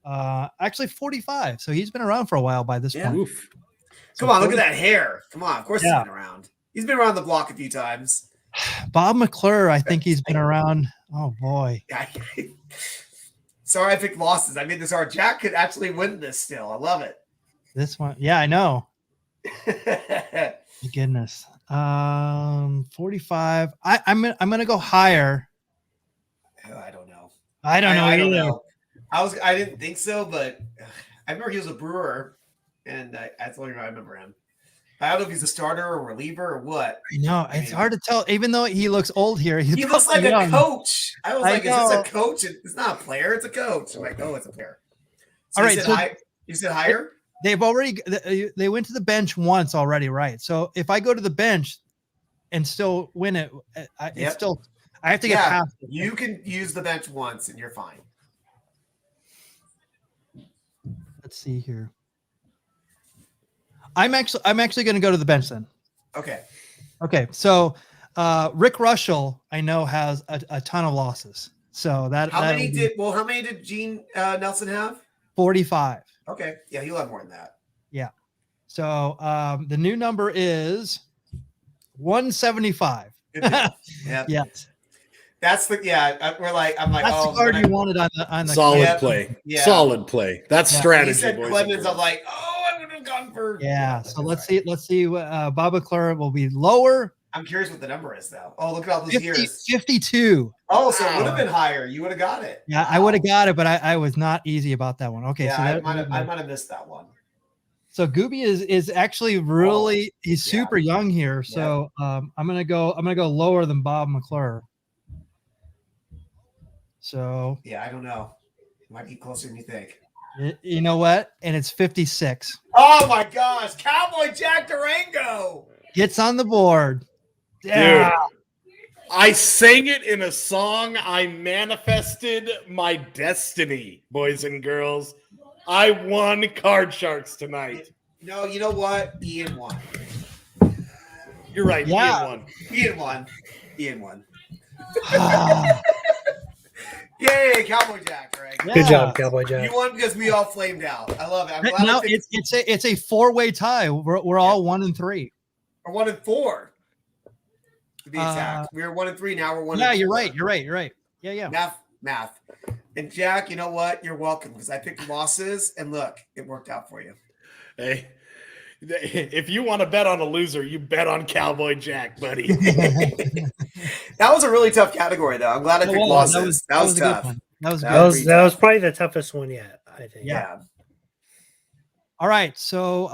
Speaker 5: Actually 45. So he's been around for a while by this
Speaker 6: Yeah.
Speaker 5: point.
Speaker 4: Oof.
Speaker 6: Come on, look at that hair. Come on, of course
Speaker 5: Yeah.
Speaker 6: he's been around. He's been around the block a few times.
Speaker 5: Bob McClure, I think he's been around. Oh boy.
Speaker 6: Sorry, I picked losses. I made this hard. Jack could actually win this still. I love it.
Speaker 5: This one. Yeah, I know.
Speaker 6: Oh,
Speaker 5: Goodness. 45. I'm gonna go higher.
Speaker 6: I don't know.
Speaker 5: I don't know.
Speaker 6: I don't
Speaker 5: either.
Speaker 6: know. I didn't think so, but I remember he was a Brewer, and I told you I remember him. I don't know if he's a starter or reliever or what.
Speaker 5: I know. It's hard to tell, even though he looks old here.
Speaker 6: He looks like
Speaker 5: probably
Speaker 6: a
Speaker 5: young.
Speaker 6: coach. I was
Speaker 5: I
Speaker 6: like, is
Speaker 5: know.
Speaker 6: this a coach? It's not a player, it's a coach. I'm like, oh, it's a player. So
Speaker 5: All
Speaker 6: you
Speaker 5: right,
Speaker 6: said you said higher?
Speaker 5: They've already they went to the bench once already, right? So if I go to the bench and still win it, it's
Speaker 6: Yep.
Speaker 5: still I have to get past it.
Speaker 6: You can use the bench once and you're fine.
Speaker 5: Let's see here. I'm actually going to go to the bench then.
Speaker 6: Okay.
Speaker 5: Okay, so Rick Russell I know has a ton of losses. So
Speaker 6: How many did Gene Nelson have?
Speaker 5: 45?
Speaker 6: Okay. Yeah, he'll have more than that.
Speaker 5: Yeah. So the new number is 175.
Speaker 6: Good deal. Yeah.
Speaker 5: Yes.
Speaker 6: That's the I'm like,
Speaker 5: That's
Speaker 6: oh,
Speaker 5: the card
Speaker 6: when
Speaker 5: you wanted on the
Speaker 4: Solid
Speaker 6: Yeah.
Speaker 4: play.
Speaker 6: Yeah.
Speaker 4: Solid play. That's
Speaker 5: Yeah.
Speaker 6: he
Speaker 4: strategy,
Speaker 6: said
Speaker 4: boys. and
Speaker 6: Clemens,
Speaker 4: girls.
Speaker 6: I'm like, oh, I would have gone for
Speaker 5: Yeah. So let's see. Bob McClure will be lower.
Speaker 6: I'm curious what the number is though. Oh, look at all those
Speaker 5: 50,
Speaker 6: years.
Speaker 5: 52.
Speaker 6: Oh, so it would have been higher. You would have got it.
Speaker 5: Yeah, I would have got it, but I was not easy about that one. Okay,
Speaker 6: Yeah,
Speaker 5: so
Speaker 6: I
Speaker 5: that,
Speaker 6: might have missed that one.
Speaker 5: so Gooby is actually really he's
Speaker 6: yeah.
Speaker 5: super young here. So I'm gonna go lower than Bob McClure. So
Speaker 6: Yeah, I don't know. It might be closer than you think.
Speaker 5: you know what? And it's 56.
Speaker 6: Oh my gosh, Cowboy Jack Durango.
Speaker 5: Gets on the board. Yeah.
Speaker 4: I sang it in a song. I manifested my destiny, boys and girls. I won Card Sharks tonight.
Speaker 6: No, you know what? Ian won.
Speaker 4: You're right.
Speaker 5: Yeah.
Speaker 4: Ian won.
Speaker 6: Ian won. Ian won.
Speaker 5: Ah,
Speaker 6: Yay, Cowboy Jack, Greg.
Speaker 5: yeah.
Speaker 1: Good job, Cowboy Jack.
Speaker 6: You won because we all flamed out. I love it. I'm glad
Speaker 5: No,
Speaker 6: I picked-
Speaker 5: it's a 4-way tie. We're all 1 and 3.
Speaker 6: We're 1 and 4. To be exact. We were 1 and 3. Now we're 1
Speaker 5: Yeah,
Speaker 6: and 4.
Speaker 5: you're right. Yeah.
Speaker 6: Math. And Jack, you know what? You're welcome because I picked losses and look, it worked out for you.
Speaker 4: Hey, if you want to bet on a loser, you bet on Cowboy Jack, buddy.
Speaker 6: That was a really tough category, though. I'm glad I picked losses. That was
Speaker 5: a good
Speaker 6: tough.
Speaker 5: one. That was good.
Speaker 1: That was probably the toughest one yet, I think.
Speaker 6: Yeah.
Speaker 5: All right, so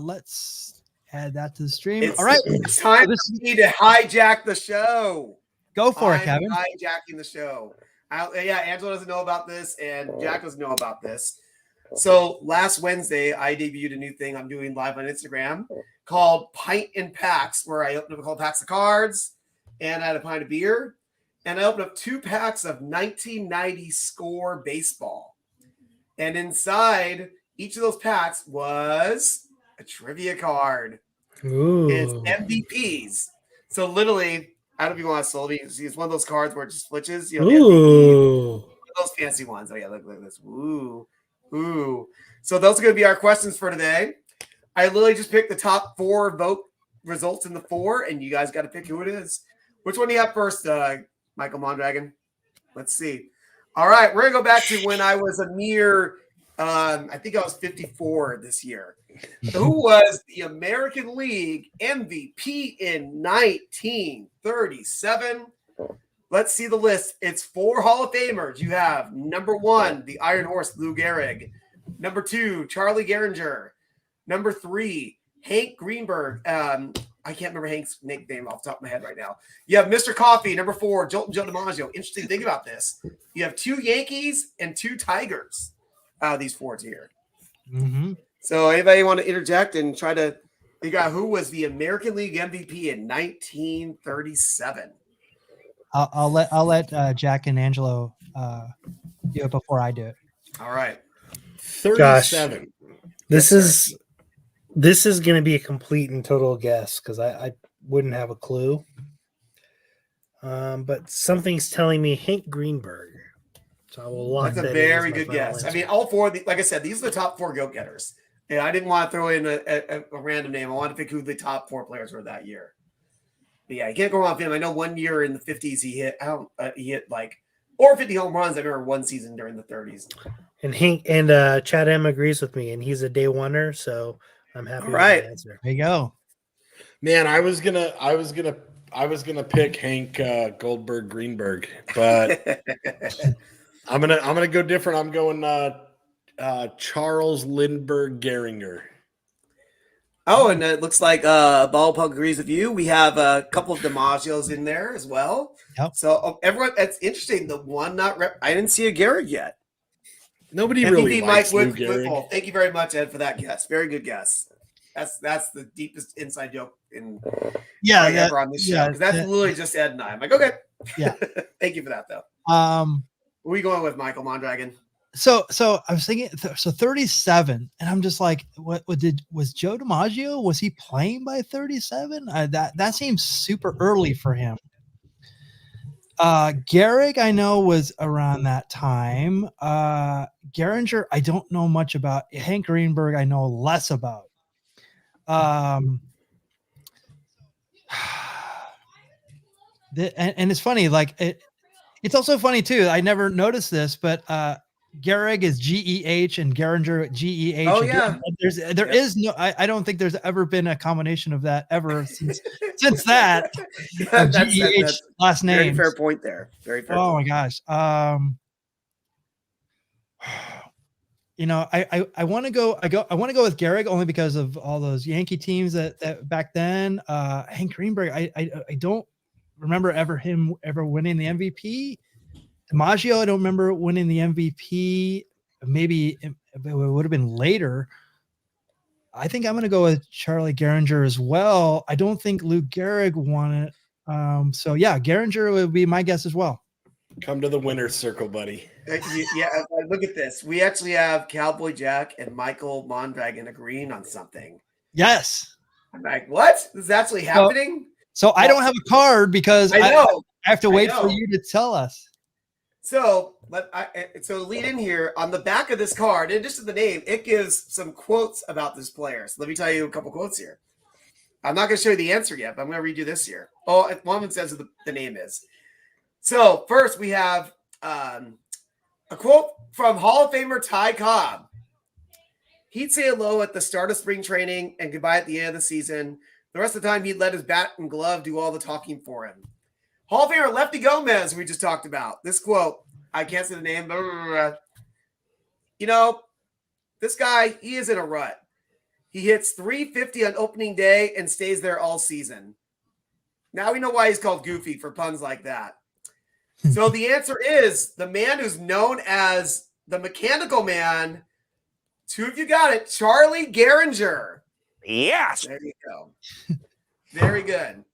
Speaker 5: let's add that to the stream.
Speaker 6: It's,
Speaker 5: All right,
Speaker 6: It's time for me to hijack the show.
Speaker 5: go for it,
Speaker 6: I'm
Speaker 5: Kevin.
Speaker 6: hijacking the show. Angelo doesn't know about this, and Jack doesn't know about this. So last Wednesday, I debuted a new thing I'm doing live on Instagram called Pint and Packs, where I opened up a couple packs of cards, and I had a pint of beer, and I opened up 2 packs of 1990 Score baseball. And inside each of those packs was a trivia card.
Speaker 1: Ooh.
Speaker 6: It's MVPs. So literally, I don't know if you want to solve it. It's one of those cards where it just switches. You know,
Speaker 1: Ooh.
Speaker 6: those fancy ones. Oh yeah, look at this. Ooh. So those are going to be our questions for today. I literally just picked the top 4 vote results in the 4, and you guys got to pick who it is. Which one do you have first, Michael Mondragon? Let's see. All right, we're going to go back to when I was a mere, I think I was 54 this year. Who was the American League MVP in 1937? Let's see the list. It's 4 Hall of Famers. You have number 1, the Iron Horse, Lou Gehrig. Number 2, Charlie Gehringer. Number 3, Hank Greenberg. I can't remember Hank's nickname off the top of my head right now. You have Mr. Coffee. Number 4, Joe DiMaggio. Interesting thing about this. You have 2 Yankees and 2 Tigers out of these 4 here.
Speaker 5: Mm-hmm.
Speaker 6: So anybody want to interject and try to figure out who was the American League MVP in 1937?
Speaker 5: I'll let Jack and Angelo do it before I do it.
Speaker 6: All right.
Speaker 4: 37.
Speaker 1: This is going to be a complete and total guess because I wouldn't have a clue. But something's telling me Hank Greenberg. So I will lock
Speaker 6: That's a
Speaker 1: that
Speaker 6: very
Speaker 1: in as my
Speaker 6: good
Speaker 1: final
Speaker 6: guess.
Speaker 1: answer.
Speaker 6: I mean, all 4, like I said, these are the top 4 go-getters. And I didn't want to throw in a random name. I wanted to pick who the top 4 players were that year. But yeah, you can't go wrong with him. I know one year in the 50s he hit like over 50 home runs. I remember one season during the 30s.
Speaker 1: And Chad M agrees with me, and he's a day oneer, so I'm happy with the answer.
Speaker 5: There you go.
Speaker 4: Man, I was gonna pick Hank Goldberg Greenberg, but I'm gonna go different. I'm going Charles Lindbergh Gehringer.
Speaker 6: Oh, and it looks like Ballpug agrees with you. We have a couple of DiMaggios in there as well.
Speaker 5: Yep.
Speaker 6: So everyone, that's interesting. The one I didn't see a Gehrig yet.
Speaker 4: Nobody
Speaker 6: MVP
Speaker 4: really likes Lou
Speaker 6: Mike
Speaker 4: Gehrig.
Speaker 6: Whitful. Thank you very much, Ed, for that guess. Very good guess. That's the deepest inside joke in ever on this show because that's literally just Ed and I. I'm like, okay,
Speaker 5: Yeah.
Speaker 6: Thank you for that, though. What are we going with, Michael Mondragon?
Speaker 5: So I was thinking, so 37, and I'm just like, was Joe DiMaggio? Was he playing by 37? That seems super early for him. Gehrig, I know, was around that time. Gehringer, I don't know much about. Hank Greenberg, I know less about. And it's funny, like it's also funny too. I never noticed this, but Gehrig is G-E-H and Gehringer G-E-H.
Speaker 6: Oh yeah,
Speaker 5: there is no. I don't think there's ever been a combination of that ever since that. G-E-H last name.
Speaker 6: Very fair point there. Very fair.
Speaker 5: Oh
Speaker 6: point.
Speaker 5: my gosh. You know, I want to go with Gehrig only because of all those Yankee teams that back then. Hank Greenberg, I don't remember him ever winning the MVP. DiMaggio, I don't remember winning the MVP. Maybe it would have been later. I think I'm going to go with Charlie Gehringer as well. I don't think Lou Gehrig won it. So yeah, Gehringer would be my guess as well.
Speaker 4: Come to the winner's circle, buddy.
Speaker 6: Yeah, look at this. We actually have Cowboy Jack and Michael Mondragon agreeing on something.
Speaker 5: Yes.
Speaker 6: I'm like, what? This is actually happening?
Speaker 5: So I don't have a card because
Speaker 6: I know.
Speaker 5: I have to wait for you to tell us.
Speaker 6: So lead in here on the back of this card, in addition to the name, it gives some quotes about this player. So let me tell you a couple quotes here. I'm not going to show you the answer yet, but I'm going to read you this here. Oh, one of them says what the name is. So first we have a quote from Hall of Famer Ty Cobb. He'd say hello at the start of spring training and goodbye at the end of the season. The rest of the time, he'd let his bat and glove do all the talking for him. Hall of Famer Lefty Gomez, we just talked about. This quote, I can't say the name, but this guy, he is in a rut. He hits 350 on opening day and stays there all season. Now we know why he's called Goofy for puns like that. So the answer is the man who's known as the Mechanical Man. Two of you got it. Charlie Gehringer.
Speaker 3: Yes.
Speaker 6: There you go. Very good.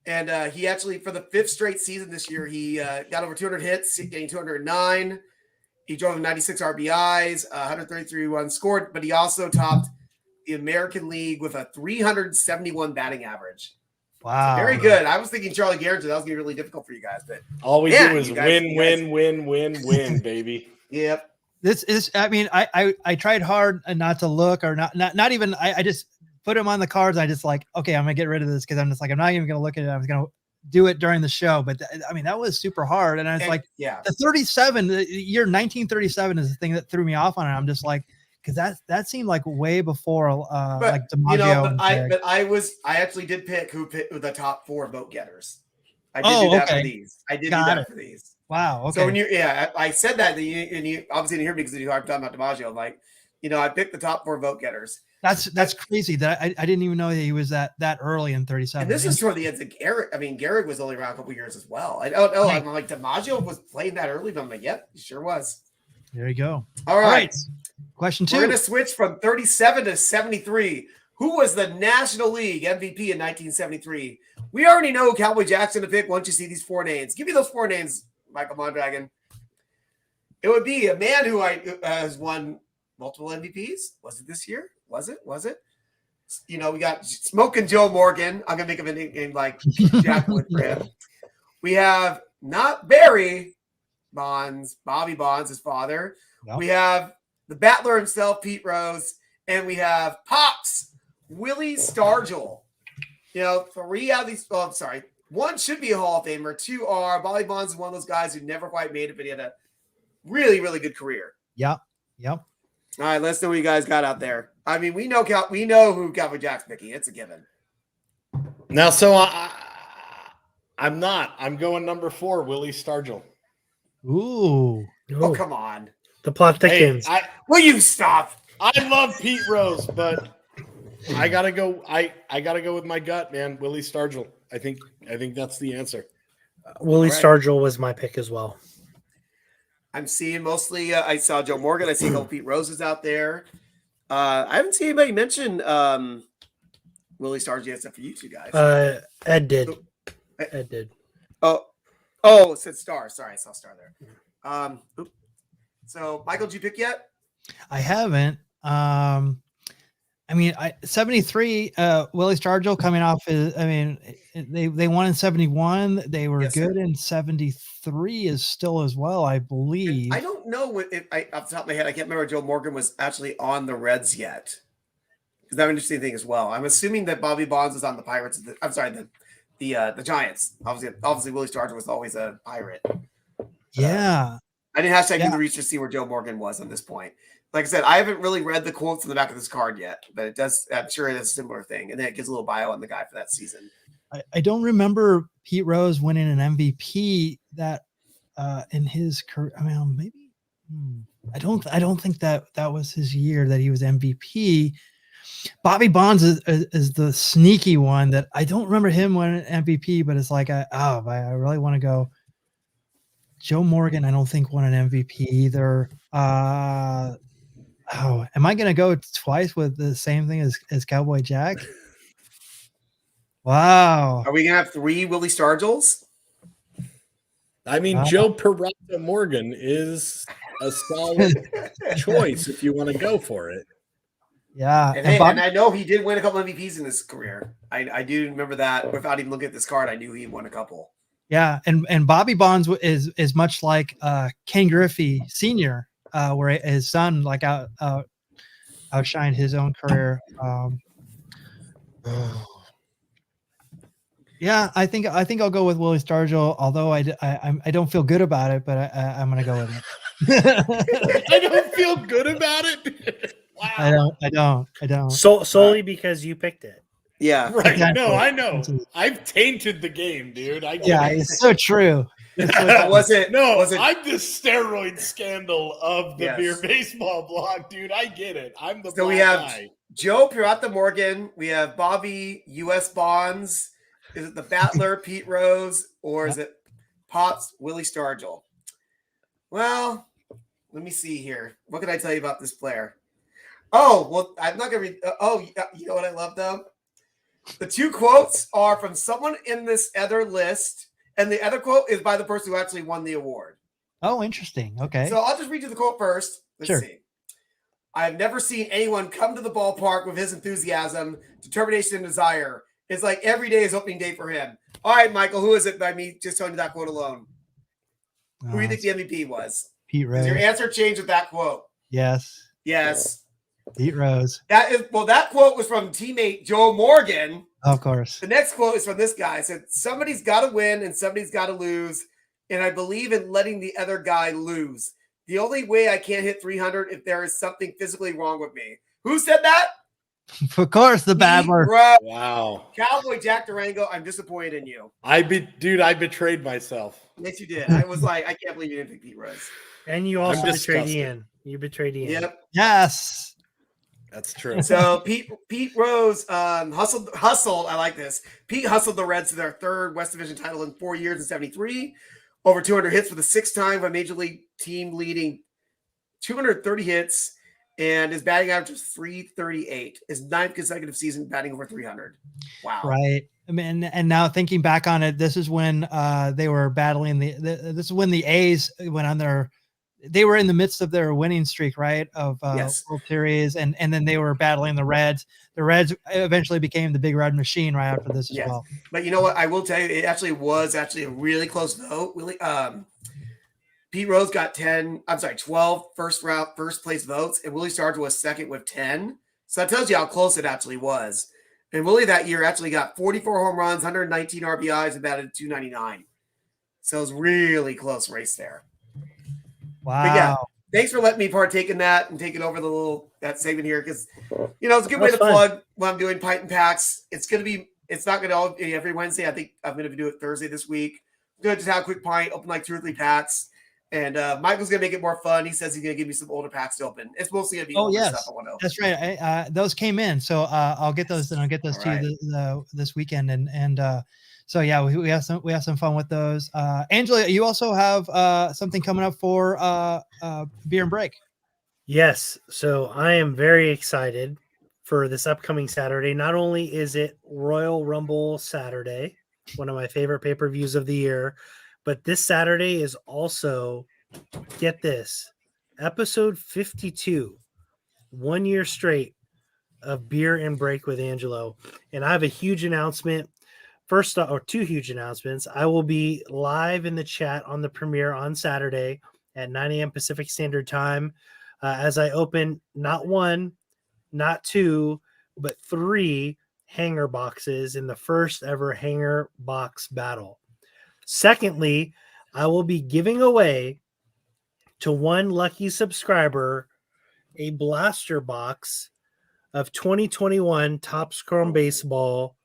Speaker 6: And he actually, for the 5th straight season this year, he got over 200 hits, getting 209. He drove 96 RBIs, 133 runs scored, but he also topped the American League with a 371 batting average.
Speaker 5: Wow.
Speaker 6: So very good. I was thinking Charlie Gehringer. That was going to be really difficult for you guys. But
Speaker 4: all we do is win, baby.
Speaker 6: Yep.
Speaker 5: This is, I mean, I tried hard not to look or not even, I just put them on the cards. I just like, okay, I'm gonna get rid of this because I'm just like, I'm not even gonna look at it. I'm gonna do it during the show. But I mean, that was super hard. And I was like,
Speaker 6: yeah,
Speaker 5: the 37, the year 1937 is the thing that threw me off on it. I'm just like, because that seemed like way before like DiMaggio.
Speaker 6: I actually did pick who picked the top 4 vote getters. I did do that for these. I did do that for these.
Speaker 5: Wow. Okay.
Speaker 6: So when I said that, and you obviously didn't hear me because you are talking about DiMaggio. I'm like, I picked the top 4 vote getters.
Speaker 5: That's crazy that I didn't even know that he was that early in 37.
Speaker 6: And this is toward the end of Gehrig. I mean, Gehrig was only around a couple years as well. I don't know. I'm like, DiMaggio was playing that early, but I'm like, yep, he sure was.
Speaker 5: There you go.
Speaker 6: All right.
Speaker 5: Question 2.
Speaker 6: We're going to switch from 37 to 73. Who was the National League MVP in 1973? We already know Cowboy Jackson to pick once you see these 4 names. Give me those 4 names, Michael Mondragon. It would be a man who has won multiple MVPs. Was it this year? Was it? We got Smoking Joe Morgan. I'm going to make him a nickname like Jack Wood for him. We have not Barry Bonds, Bobby Bonds, his father. Nope. We have the battler himself, Pete Rose. And we have Pops, Willie Stargell. 3 out of these, one should be a Hall of Famer. 2 are. Bobby Bonds is one of those guys who never quite made it, but he had a really, really good career.
Speaker 5: Yep.
Speaker 6: All right, let's know what you guys got out there. I mean, we know who Cowboy Jack's picking. It's a given.
Speaker 4: Now, so I'm not. I'm going number 4, Willie Stargell.
Speaker 5: Ooh.
Speaker 6: Oh, come on.
Speaker 1: The plot thickens.
Speaker 6: Will you stop?
Speaker 4: I love Pete Rose, but I gotta go. I gotta go with my gut, man. Willie Stargell. I think that's the answer.
Speaker 1: Willie Stargell was my pick as well.
Speaker 6: I'm seeing mostly. I saw Joe Morgan. I see a couple Pete Roses out there. I haven't seen anybody mention Willie Stargell except for you 2 guys.
Speaker 1: Ed did. Ed did.
Speaker 6: Oh, it said Star. Sorry, I saw Star there. So, Michael, did you pick yet?
Speaker 5: I haven't. I mean, 73, Willie Stargell coming off is, I mean, they won in 71. They were good in 73 is still as well, I believe.
Speaker 6: I don't know off the top of my head, I can't remember if Joe Morgan was actually on the Reds yet. Because that's an interesting thing as well. I'm assuming that Bobby Bonds was on the Pirates. The Giants. Obviously, Willie Stargell was always a Pirate.
Speaker 5: Yeah.
Speaker 6: I didn't do the research to see where Joe Morgan was on this point. Like I said, I haven't really read the quotes on the back of this card yet, but it does. I'm sure it is a similar thing, and then it gives a little bio on the guy for that season.
Speaker 5: I don't remember Pete Rose winning an MVP that in his career. I mean, maybe I don't think that was his year that he was MVP. Bobby Bonds is the sneaky one that I don't remember him winning MVP, but it's like I really want to go. Joe Morgan, I don't think won an MVP either. Am I going to go twice with the same thing as Cowboy Jack? Wow.
Speaker 6: Are we gonna have 3 Willie Stargels?
Speaker 4: I mean,
Speaker 5: Wow.
Speaker 4: Joe Peralta Morgan is a solid choice if you want to go for it.
Speaker 5: Yeah.
Speaker 6: And, and I know he did win a couple MVPs in his career. I do remember that. Without even looking at this card, I knew he won a couple.
Speaker 5: Yeah, and Bobby Bonds is much like Ken Griffey Sr., where his son like outshined his own career. Yeah, I think I'll go with Willie Stargell, although I don't feel good about it, but I'm gonna go with it.
Speaker 4: I don't feel good about it.
Speaker 5: Wow. I don't.
Speaker 1: Solely because you picked it.
Speaker 6: Yeah,
Speaker 4: right.
Speaker 5: Exactly.
Speaker 4: No, I know. I've tainted the game, dude. I
Speaker 5: Yeah,
Speaker 4: get it.
Speaker 5: it's so true. It's so true.
Speaker 6: Was it?
Speaker 4: No,
Speaker 6: Was it?
Speaker 4: I'm the steroid scandal of the
Speaker 6: Yes.
Speaker 4: Beer Baseball blog, dude. I get it. I'm the
Speaker 6: So we
Speaker 4: black
Speaker 6: have
Speaker 4: guy.
Speaker 6: Joe Peralta Morgan. We have Bobby U.S. Bonds. Is it the Battler Pete Rose, or is it Pops Willie Stargell? Well, let me see here. What can I tell you about this player? Oh, well, I'm not gonna read. You know what I love though? The 2 quotes are from someone in this other list, and the other quote is by the person who actually won the award.
Speaker 5: Oh, interesting. Okay.
Speaker 6: So I'll just read you the quote first. Let's see. I have never seen anyone come to the ballpark with his enthusiasm, determination, and desire. It's like every day is opening day for him. All right, Michael, who is it by me just telling you that quote alone? Who do you think the MVP was?
Speaker 5: Pete Rose.
Speaker 6: Does your answer change with that quote?
Speaker 5: Yes.
Speaker 6: Yes.
Speaker 5: Pete Rose.
Speaker 6: That quote was from teammate Joe Morgan.
Speaker 5: Of course.
Speaker 6: The next quote is from this guy. It said, somebody's got to win and somebody's got to lose. And I believe in letting the other guy lose. The only way I can't hit 300 if there is something physically wrong with me. Who said that?
Speaker 5: Of course, the Battler.
Speaker 4: Wow.
Speaker 6: Cowboy Jack Durango, I'm disappointed in you.
Speaker 4: I betrayed myself.
Speaker 6: Yes, you did. I was like, I can't believe you didn't pick Pete Rose.
Speaker 1: And you also betrayed
Speaker 4: disgusted.
Speaker 1: Ian. You betrayed Ian.
Speaker 6: Yep.
Speaker 5: Yes.
Speaker 4: That's true.
Speaker 6: So Pete Rose hustled. I like this. Pete hustled the Reds to their 3rd West Division title in 4 years in '73. Over 200 hits for the 6th time by Major League team, leading 230 hits, and his batting average was .338. His 9th consecutive season batting over 300. Wow.
Speaker 5: Right. I mean, and now thinking back on it, this is when they were battling this is when the A's went on they were in the midst of their winning streak, right? Of
Speaker 6: Yes.
Speaker 5: World Series, and then they were battling the Reds. The Reds eventually became the Big Red Machine right after this as
Speaker 6: Yes.
Speaker 5: well.
Speaker 6: But you know what? I will tell you, it was a really close vote. Really, Pete Rose got 12 first place votes, and Willie Stargell was second with 10. So that tells you how close it actually was. And Willie that year actually got 44 home runs, 119 RBIs, and batted .299. So it was really close race there.
Speaker 5: Wow.
Speaker 6: But yeah, thanks for letting me partake in that and taking over that segment here, because it's a good way to
Speaker 1: That's fun.
Speaker 6: plug what I'm doing. Pint and Packs. It's not going to all be every Wednesday. I think I'm going to do it Thursday this week. I'm going to just have a quick pint, open like 2 or 3 packs, and Michael's going to make it more fun. He says he's going to give me some older packs to open. It's mostly going to be older stuff I want to open.
Speaker 5: That's right. Those came in, so I'll get those, and I'll get those to you this weekend, and so yeah, we have some fun with those. Angelo, you also have something coming up for Beer and Break.
Speaker 1: Yes. So I am very excited for this upcoming Saturday. Not only is it Royal Rumble Saturday, one of my favorite pay-per-views of the year, but this Saturday is also, get this, episode 52, 1 year straight of Beer and Break with Angelo. And I have a huge announcement. First, or 2 huge announcements. I will be live in the chat on the premiere on Saturday at 9 a.m. Pacific Standard Time as I open not 1, not 2, but 3 hanger boxes in the first ever hanger box battle. Secondly, I will be giving away to 1 lucky subscriber a blaster box of 2021 Topps Chrome Baseball.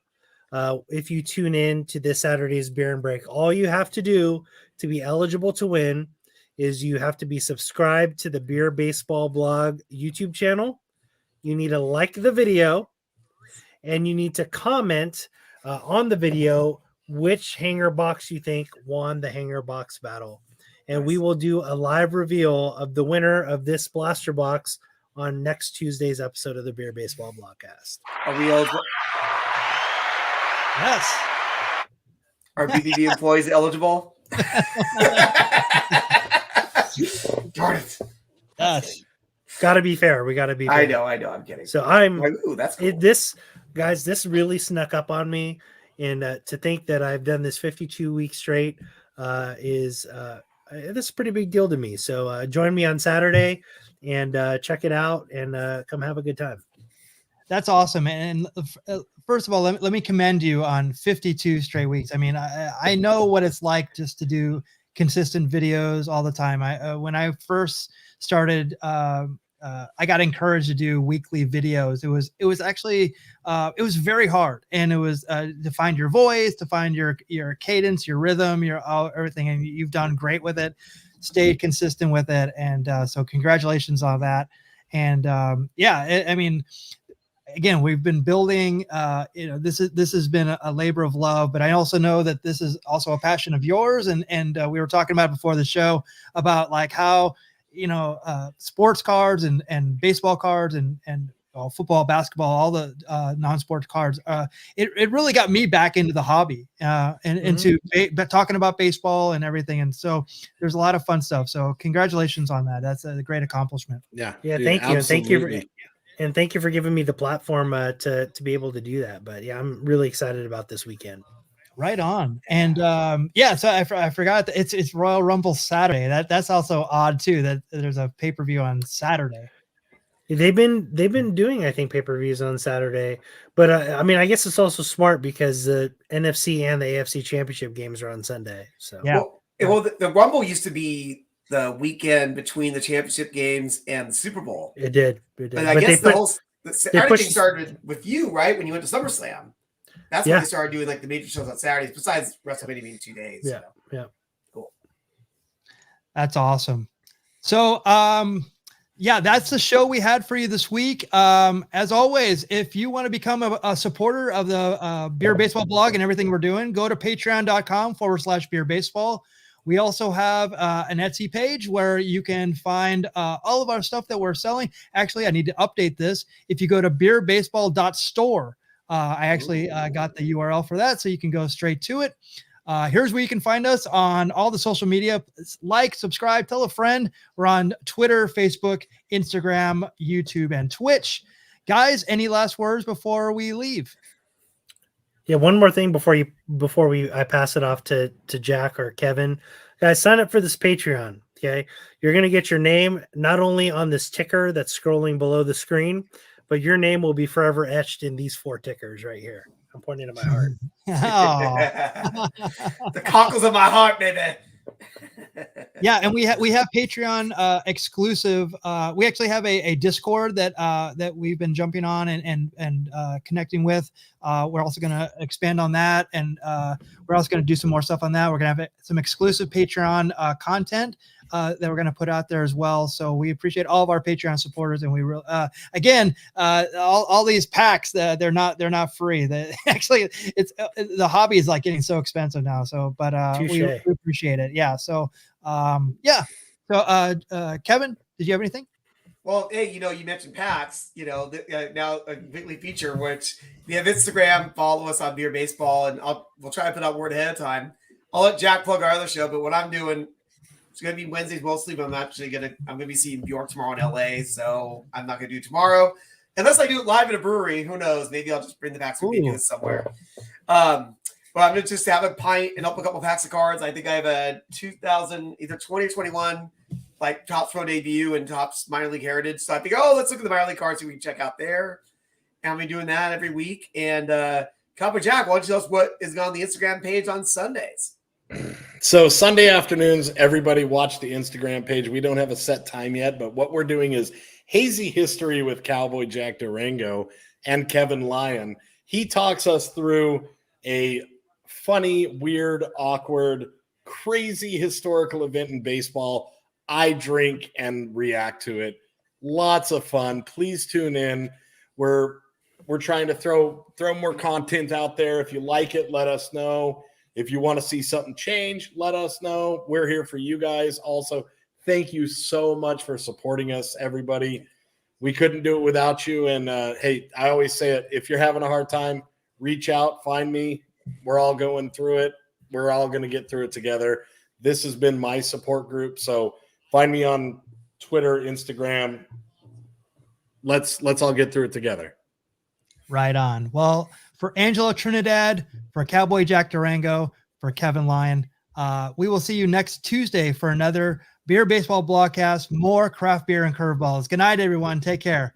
Speaker 1: If you tune in to this Saturday's Beer and Break, all you have to do to be eligible to win is you have to be subscribed to the Beer Baseball Blog YouTube channel. You need to like the video, and you need to comment on the video which hanger box you think won the hanger box battle. And we will do a live reveal of the winner of this blaster box on next Tuesday's episode of the Beer Baseball Blogcast.
Speaker 6: Are we eligible?
Speaker 5: Yes.
Speaker 6: Are BBB employees eligible? Darn it.
Speaker 5: Yes.
Speaker 1: Got to be fair. We got to be fair.
Speaker 6: I know. I'm kidding.
Speaker 1: So I'm
Speaker 6: like, ooh, that's cool.
Speaker 1: this really snuck up on me, and to think that I've done this 52 weeks straight is this is a pretty big deal to me. So join me on Saturday and check it out and come have a good time.
Speaker 5: That's awesome. And first of all, let me commend you on 52 straight weeks. I mean, I know what it's like just to do consistent videos all the time. When I first started, I got encouraged to do weekly videos. It was actually it was very hard, and it was to find your voice, to find your cadence, your rhythm, everything. And you've done great with it, stayed consistent with it, and so congratulations on that. And I mean, again, we've been building. This has been a labor of love, but I also know that this is also a passion of yours. And we were talking about before the show about like how sports cards and baseball cards and football, basketball, all the non-sports cards. It really got me back into the hobby and into talking about baseball and everything. And so there's a lot of fun stuff. So congratulations on that. That's a great accomplishment.
Speaker 4: Yeah.
Speaker 1: Yeah.
Speaker 4: Dude,
Speaker 1: Thank you.
Speaker 4: absolutely.
Speaker 1: And thank you for giving me the platform to be able to do that. But yeah, I'm really excited about this weekend.
Speaker 5: Right on. And so I forgot that it's Royal Rumble Saturday. That's also odd too, that there's a pay-per-view on Saturday.
Speaker 1: They've been doing, I think, pay-per-views on Saturday, but I mean, I guess it's also smart because the NFC and the AFC championship games are on Sunday. So
Speaker 5: yeah.
Speaker 6: Well, the Rumble used to be the weekend between the championship games and the Super Bowl.
Speaker 1: It did.
Speaker 6: But I guess everything started with you, right? When you went to SummerSlam. That's when they started doing like the major shows on Saturdays, besides WrestleMania being 2 days.
Speaker 1: Yeah. Yeah.
Speaker 6: Cool.
Speaker 5: That's awesome. So, that's the show we had for you this week. As always, if you want to become a supporter of the Beer Baseball blog and everything we're doing, go to patreon.com/Beer Baseball. We also have an Etsy page where you can find all of our stuff that we're selling. Actually, I need to update this. If you go to beerbaseball.store, I actually got the URL for that, so you can go straight to it. Here's where you can find us on all the social media. Like, subscribe, tell a friend. We're on Twitter, Facebook, Instagram, YouTube, and Twitch. Guys, any last words before we leave?
Speaker 1: Yeah, one more thing before I pass it off to Jack or Kevin. Guys, sign up for this Patreon. Okay, you're gonna get your name not only on this ticker that's scrolling below the screen, but your name will be forever etched in these 4 tickers right here. I'm pointing to my heart.
Speaker 6: The cockles of my heart, baby.
Speaker 5: Yeah, and we have Patreon exclusive. We actually have a Discord that we've been jumping on and connecting with. We're also going to expand on that, and we're also going to do some more stuff on that. We're going to have some exclusive Patreon content that we're going to put out there as well. So we appreciate all of our Patreon supporters, and we again all these packs they're not free. Actually, it's the hobby is like getting so expensive now. So, but we appreciate it. Yeah. So So Kevin, did you have anything?
Speaker 6: Well, hey, you mentioned packs. Now a weekly feature, which we have Instagram. Follow us on Beer Baseball, and we'll try to put out word ahead of time. I'll let Jack plug our other show, but what I'm doing. It's going to be Wednesdays mostly, but I'm going to be seeing Bjork tomorrow in LA. So I'm not going to do tomorrow unless I do it live at a brewery. Who knows? Maybe I'll just bring the packs and do this somewhere. But I'm going to just have a pint and up a couple packs of cards. I think I have a 2000, either 20 or 21, like Topps Pro debut and Topps minor league heritage. So I think, let's look at the minor league cards so we can check out there. And I'll be doing that every week. And Cowboy Jack, why don't you tell us what is on the Instagram page on Sundays?
Speaker 4: So Sunday afternoons, everybody watch the Instagram page. We don't have a set time yet, but what we're doing is Hazy History with Cowboy Jack Durango and Kevin Lyon. He talks us through a funny, weird, awkward, crazy historical event in baseball. I drink and react to it. Lots of fun. Please tune in. We're trying to throw more content out there. If you like it, let us know. If you want to see something change, let us know. We're here for you guys. Also, thank you so much for supporting us, everybody. We couldn't do it without you. And hey, I always say it. If you're having a hard time, reach out, find me. We're all going through it. We're all going to get through it together. This has been my support group. So find me on Twitter, Instagram. Let's all get through it together.
Speaker 5: Right on. Well, for Angelo Trinidad, for Cowboy Jack Durango, for Kevin Lyon, we will see you next Tuesday for another Beer Baseball Blogcast, more craft beer and curveballs. Good night, everyone. Take care.